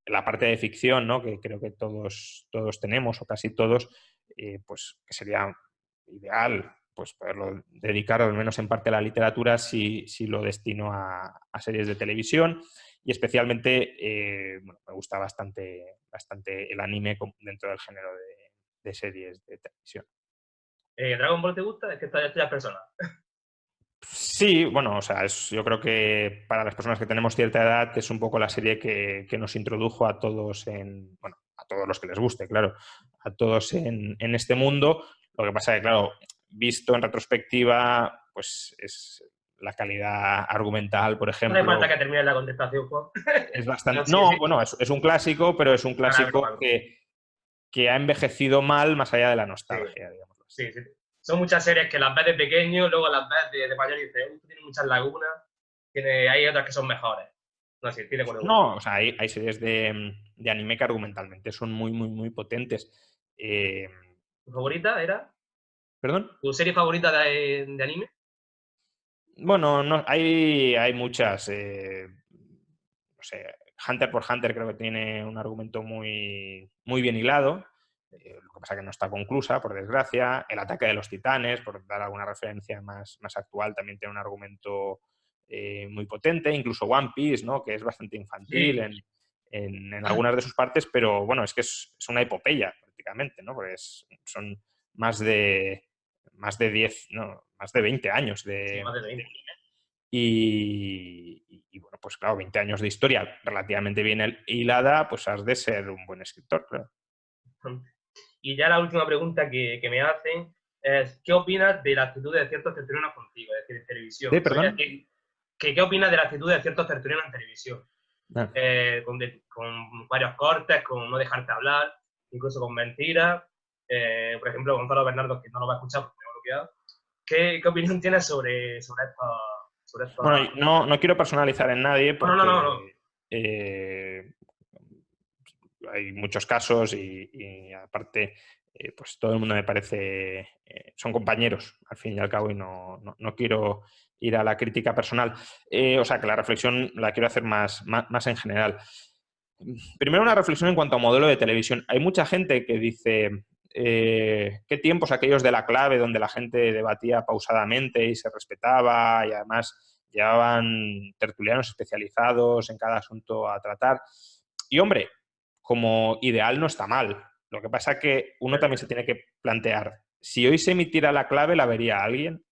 la parte de ficción, ¿no? Que creo que todos tenemos, o casi todos, pues que sería ideal pues poderlo dedicar al menos en parte a la literatura si lo destino a series de televisión, y especialmente bueno, me gusta bastante el anime dentro del género de series de televisión. ¿Dragon Ball te gusta? Es que estoy las personas. Sí, bueno, o sea, yo creo que para las personas que tenemos cierta edad es un poco la serie que nos introdujo a todos bueno, a todos los que les guste, claro, a todos en este mundo. Lo que pasa es que, claro, visto en retrospectiva, pues es la calidad argumental, por No hace falta ejemplo, que termines la contestación, Juan. es bastante... Sí, sí. No, bueno, es un clásico, pero es un Ahora es clásico broma. que ha envejecido mal más allá de la Sí, nostalgia, digamos así. sí, sí. Son muchas series que las ves de pequeño, luego las ves de mayor y dices, esto tiene muchas lagunas, hay otras que son mejores. No sé, estoy de acuerdo contigo. No, o sea, hay series de anime que argumentalmente son muy, muy, muy potentes. Eh, ¿Tu favorita era? ¿Perdón? ¿Tu serie favorita de anime? Bueno, no, hay muchas. No sé, Hunter por Hunter creo que tiene un argumento muy, muy bien hilado. Lo que pasa es que no está conclusa, por desgracia. El ataque de los titanes, por dar alguna referencia más actual, también tiene un argumento muy potente. Incluso One Piece, ¿no? Que es bastante infantil Sí. en algunas de sus partes, pero bueno, es que es una epopeya prácticamente, ¿no? Porque son más de 10, no, más de 20 años Sí, más de de 20. anime. Y bueno, pues claro, 20 años de historia relativamente bien hilada, pues has de ser un buen escritor, claro. Y ya la última pregunta que me hacen es, ¿qué opinas de la actitud de ciertos tertulianos contigo, es decir, en televisión? ¿Sí, perdón? ¿Qué opinas de la actitud de ciertos tertulianos en televisión? Ah. Con varios cortes, con no dejarte hablar, incluso con mentiras. Por ejemplo, Gonzalo Bernardo, que no lo va a escuchar porque me ha bloqueado. ¿Qué opinión tienes sobre esto? Bueno, no quiero personalizar en nadie No, no, no, no. porque hay muchos casos y aparte, pues todo el mundo me parece, son compañeros al fin y al cabo y no quiero ir a la crítica personal. O sea, que la reflexión la quiero hacer más en general. Primero una reflexión en cuanto a modelo de televisión. Hay mucha gente que dice, ¿qué tiempos aquellos de la clave donde la gente debatía pausadamente y se respetaba y además llevaban tertulianos especializados en cada asunto a tratar? Y hombre, como ideal no está mal. Lo que pasa es que uno también se tiene que plantear, si hoy se emitiera la clave, ¿la vería alguien?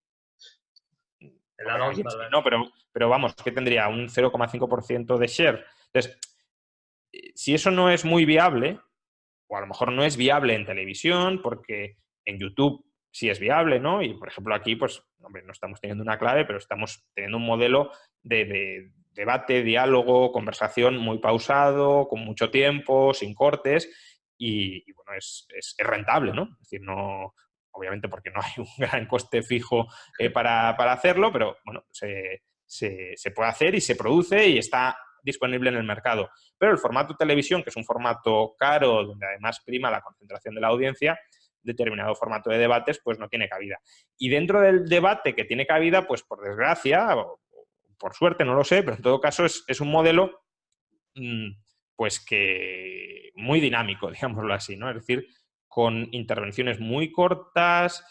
En La la verá 2, alguien, tal sí, vez. no, pero vamos, ¿qué tendría? Un 0,5% de share. Entonces, si eso no es muy viable, o a lo mejor no es viable en televisión, porque en YouTube sí es viable, ¿no? Y, por ejemplo, aquí, pues, hombre, no estamos teniendo una clave, pero estamos teniendo un modelo de debate, diálogo, conversación muy pausado, con mucho tiempo, sin cortes, y bueno, es rentable, ¿no? Es decir, no, obviamente porque no hay un gran coste fijo para hacerlo, pero bueno, se puede hacer y se produce y está disponible en el mercado. Pero el formato televisión, que es un formato caro, donde además prima la concentración de la audiencia, determinado formato de debates, pues no tiene cabida. Y dentro del debate que tiene cabida, pues por desgracia, o por suerte, no lo sé, pero en todo caso es un modelo pues que muy dinámico, digámoslo así, ¿no? Es decir, con intervenciones muy cortas,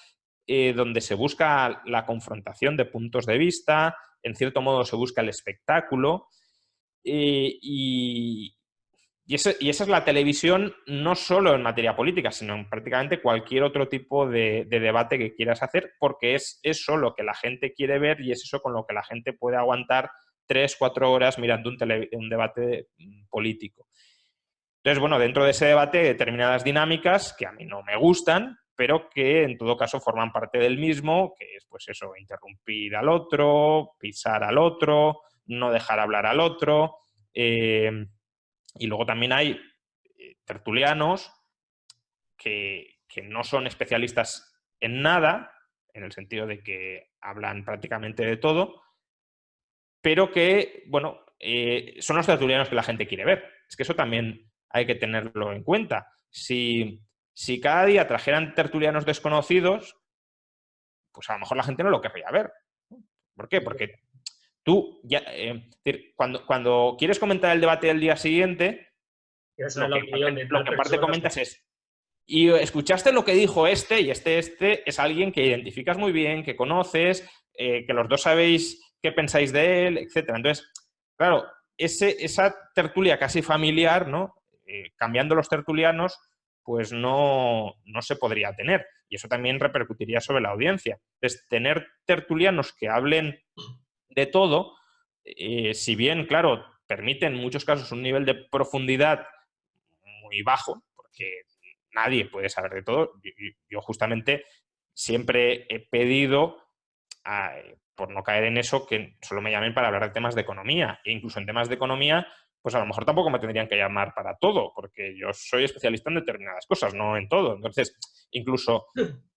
donde se busca la confrontación de puntos de vista, en cierto modo se busca el espectáculo, y esa es la televisión no solo en materia política, sino en prácticamente cualquier otro tipo de debate que quieras hacer, porque es eso lo que la gente quiere ver y es eso con lo que la gente puede aguantar 3-4 horas mirando un debate político. Entonces, bueno, dentro de ese debate hay determinadas dinámicas que a mí no me gustan, pero que en todo caso forman parte del mismo, que es pues eso, interrumpir al otro, pisar al otro, no dejar hablar al otro. Y luego también hay tertulianos que no son especialistas en nada, en el sentido de que hablan prácticamente de todo, pero que, bueno, son los tertulianos que la gente quiere ver. Es que eso también hay que tenerlo en cuenta. Si cada día trajeran tertulianos desconocidos, pues a lo mejor la gente no lo querría ver. ¿Por qué? Porque tú, ya, cuando quieres comentar el debate del día siguiente, Quiero saber la opinión de lo tal que en parte persona. comentas es, y escuchaste lo que dijo y este es alguien que identificas muy bien, que conoces, que los dos sabéis qué pensáis de él, etcétera. Entonces, claro, esa tertulia casi familiar, ¿no? Cambiando los tertulianos, pues no se podría tener. Y eso también repercutiría sobre la audiencia. Entonces, tener tertulianos que hablen de todo, si bien, claro, permite en muchos casos un nivel de profundidad muy bajo, porque nadie puede saber de todo. Yo justamente siempre he pedido, por no caer en eso, que solo me llamen para hablar de temas de economía. E incluso en temas de economía, pues a lo mejor tampoco me tendrían que llamar para todo, porque yo soy especialista en determinadas cosas, no en todo. Entonces, incluso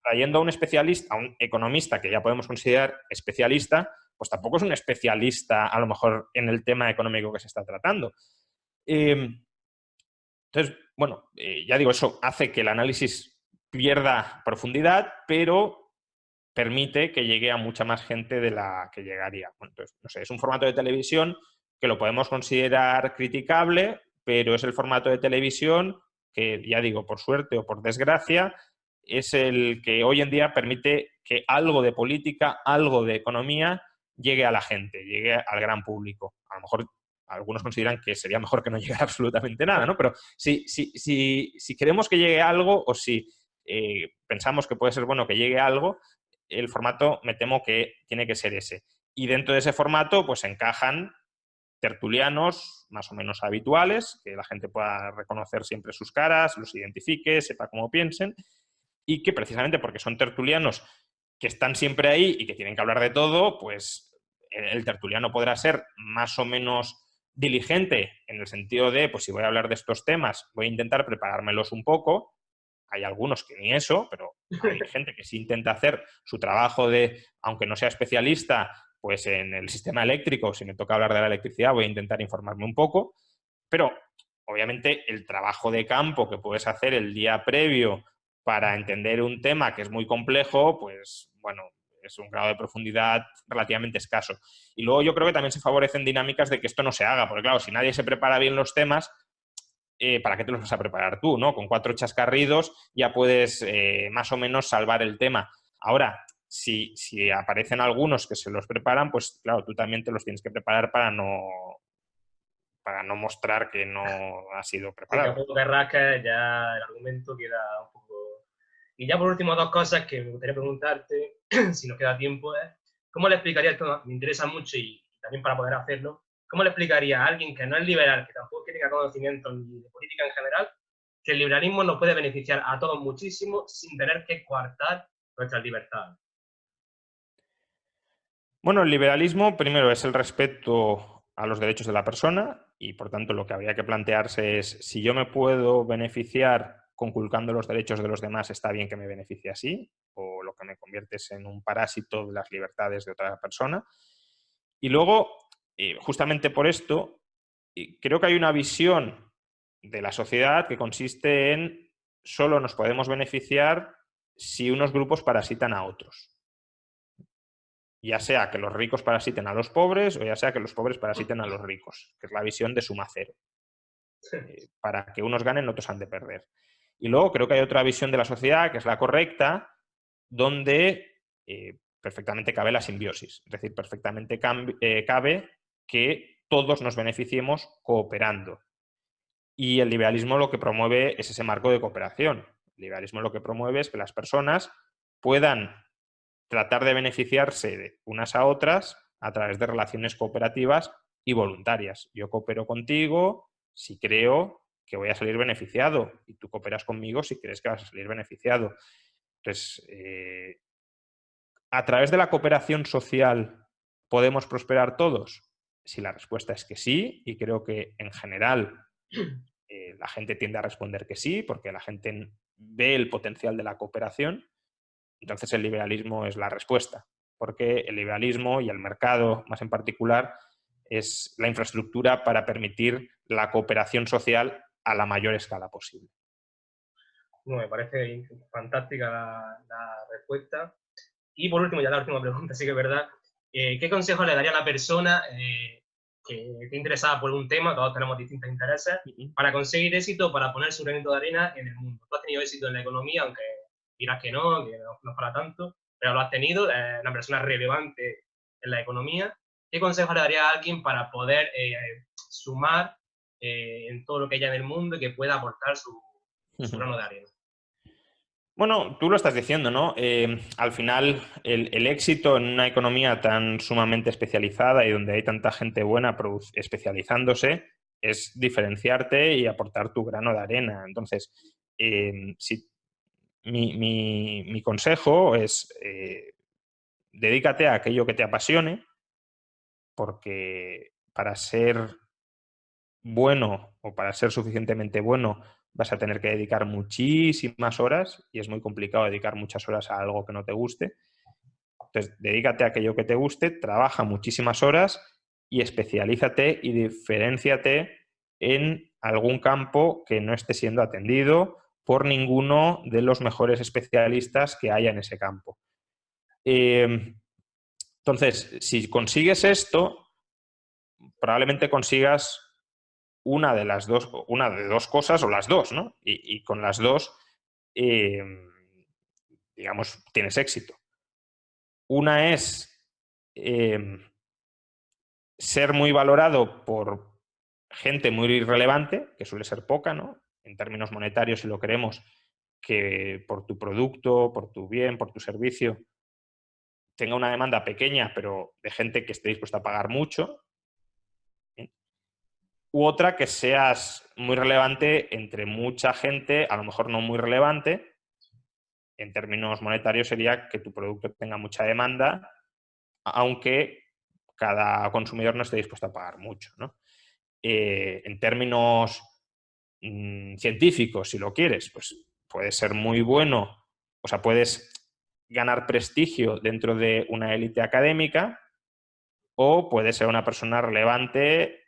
trayendo a un especialista, a un economista que ya podemos considerar especialista, pues tampoco es un especialista a lo mejor en el tema económico que se está tratando. Entonces, bueno, ya digo, eso hace que el análisis pierda profundidad, pero permite que llegue a mucha más gente de la que llegaría. Bueno, entonces, no sé, es un formato de televisión que lo podemos considerar criticable, pero es el formato de televisión que, ya digo, por suerte o por desgracia, es el que hoy en día permite que algo de política, algo de economía llegue a la gente, llegue al gran público. A lo mejor algunos consideran que sería mejor que no llegara absolutamente nada, ¿no? Pero si queremos que llegue algo o si pensamos que puede ser bueno que llegue algo, el formato me temo que tiene que ser ese. Y dentro de ese formato pues encajan tertulianos más o menos habituales, que la gente pueda reconocer siempre sus caras, los identifique, sepa cómo piensen, y que precisamente porque son tertulianos que están siempre ahí y que tienen que hablar de todo, pues el tertuliano podrá ser más o menos diligente en el sentido de, pues si voy a hablar de estos temas, voy a intentar preparármelos un poco. Hay algunos que ni eso, pero hay gente que sí intenta hacer su trabajo de, aunque no sea especialista, pues en el sistema eléctrico, si me toca hablar de la electricidad, voy a intentar informarme un poco, pero obviamente el trabajo de campo que puedes hacer el día previo para entender un tema que es muy complejo, pues bueno, es un grado de profundidad relativamente escaso. Y luego yo creo que también se favorecen dinámicas de que esto no se haga, porque claro, si nadie se prepara bien los temas, ¿para qué te los vas a preparar tú, ¿no? Con 4 chascarridos ya puedes más o menos salvar el tema. Ahora, si aparecen algunos que se los preparan, pues claro, tú también te los tienes que preparar para no mostrar que no ha sido Sí, que a preparado. poco que rasques ya el argumento queda un poco... Y ya por último, dos cosas que me gustaría preguntarte, si nos queda tiempo, es ¿cómo le explicaría esto? Me interesa mucho y también para poder hacerlo, ¿cómo le explicaría a alguien que no es liberal, que tampoco tenga conocimiento ni de política en general, que el liberalismo nos puede beneficiar a todos muchísimo sin tener que coartar nuestras libertades? Bueno, el liberalismo primero es el respeto a los derechos de la persona y por tanto lo que habría que plantearse es si yo me puedo beneficiar conculcando los derechos de los demás, está bien que me beneficie así, o lo que me convierte es en un parásito de las libertades de otra persona. Y luego, justamente por esto, creo que hay una visión de la sociedad que consiste en solo nos podemos beneficiar si unos grupos parasitan a otros. Ya sea que los ricos parasiten a los pobres o ya sea que los pobres parasiten a los ricos, que es la visión de suma cero. Para que unos ganen, otros han de perder. Y luego creo que hay otra visión de la sociedad, que es la correcta, donde perfectamente cabe la simbiosis. Es decir, perfectamente cabe que todos nos beneficiemos cooperando. Y el liberalismo lo que promueve es ese marco de cooperación. El liberalismo lo que promueve es que las personas puedan tratar de beneficiarse de unas a otras a través de relaciones cooperativas y voluntarias. Yo coopero contigo si creo que voy a salir beneficiado y tú cooperas conmigo si crees que vas a salir beneficiado. Entonces, ¿a través de la cooperación social podemos prosperar todos? Si la respuesta es que sí, y creo que en general la gente tiende a responder que sí, porque la gente ve el potencial de la cooperación, entonces el liberalismo es la respuesta, porque el liberalismo y el mercado más en particular es la infraestructura para permitir la cooperación social a la mayor escala posible. Bueno, me parece fantástica la respuesta. Y por último, ya la última pregunta, sí que es verdad. ¿Qué consejo le daría a la persona que esté interesada por un tema, todos tenemos distintos intereses, para conseguir éxito, para poner su granito de arena en el mundo? Tú has tenido éxito en la economía, aunque dirás que no es para tanto, pero lo has tenido, es una persona relevante en la economía. ¿Qué consejo le daría a alguien para poder sumar en todo lo que haya en el mundo y que pueda aportar su grano de arena. Bueno, tú lo estás diciendo, ¿no? Al final, el éxito en una economía tan sumamente especializada y donde hay tanta gente buena especializándose es diferenciarte y aportar tu grano de arena. Entonces, mi consejo es dedícate a aquello que te apasione, porque para ser bueno o para ser suficientemente bueno vas a tener que dedicar muchísimas horas y es muy complicado dedicar muchas horas a algo que no te guste. Entonces, dedícate a aquello que te guste, trabaja muchísimas horas y especialízate y diferénciate en algún campo que no esté siendo atendido por ninguno de los mejores especialistas que haya en ese campo. Entonces, si consigues esto, probablemente consigas una de dos cosas o las dos, ¿no? Y con las dos, digamos, tienes éxito. Una es ser muy valorado por gente muy relevante, que suele ser poca, ¿no? En términos monetarios, si lo queremos, que por tu producto, por tu bien, por tu servicio, tenga una demanda pequeña, pero de gente que esté dispuesta a pagar mucho. U otra que seas muy relevante entre mucha gente, a lo mejor no muy relevante. En términos monetarios sería que tu producto tenga mucha demanda, aunque cada consumidor no esté dispuesto a pagar mucho, ¿no? En términos científicos, si lo quieres, pues puede ser muy bueno, o sea, puedes ganar prestigio dentro de una élite académica o puedes ser una persona relevante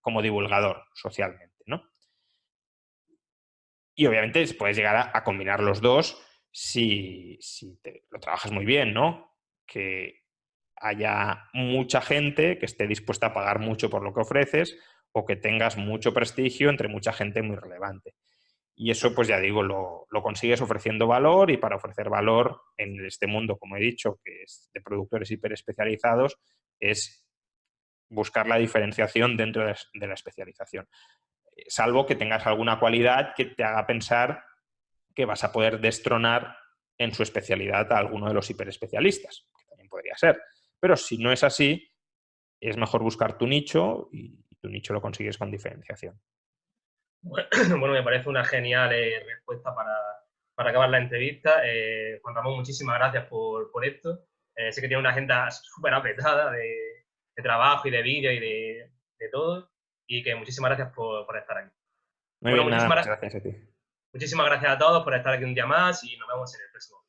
como divulgador socialmente, ¿no? Y obviamente puedes llegar a combinar los dos si lo trabajas muy bien, ¿no? Que haya mucha gente que esté dispuesta a pagar mucho por lo que ofreces o que tengas mucho prestigio entre mucha gente muy relevante. Y eso, pues ya digo, lo consigues ofreciendo valor y para ofrecer valor en este mundo, como he dicho, que es de productores hiperespecializados, es buscar la diferenciación dentro de la especialización. Salvo que tengas alguna cualidad que te haga pensar que vas a poder destronar en su especialidad a alguno de los hiperespecialistas, que también podría ser. Pero si no es así, es mejor buscar tu nicho y tu nicho lo consigues con diferenciación. Bueno, me parece una genial respuesta para acabar la entrevista. Juan Ramón, muchísimas gracias por esto. Sé que tiene una agenda súper apretada de trabajo y de vídeo y de todo. Y que muchísimas gracias por estar aquí. Muy Bueno, bien, nada, muchas gracias a ti. muchísimas gracias a todos por estar aquí un día más y nos vemos en el próximo.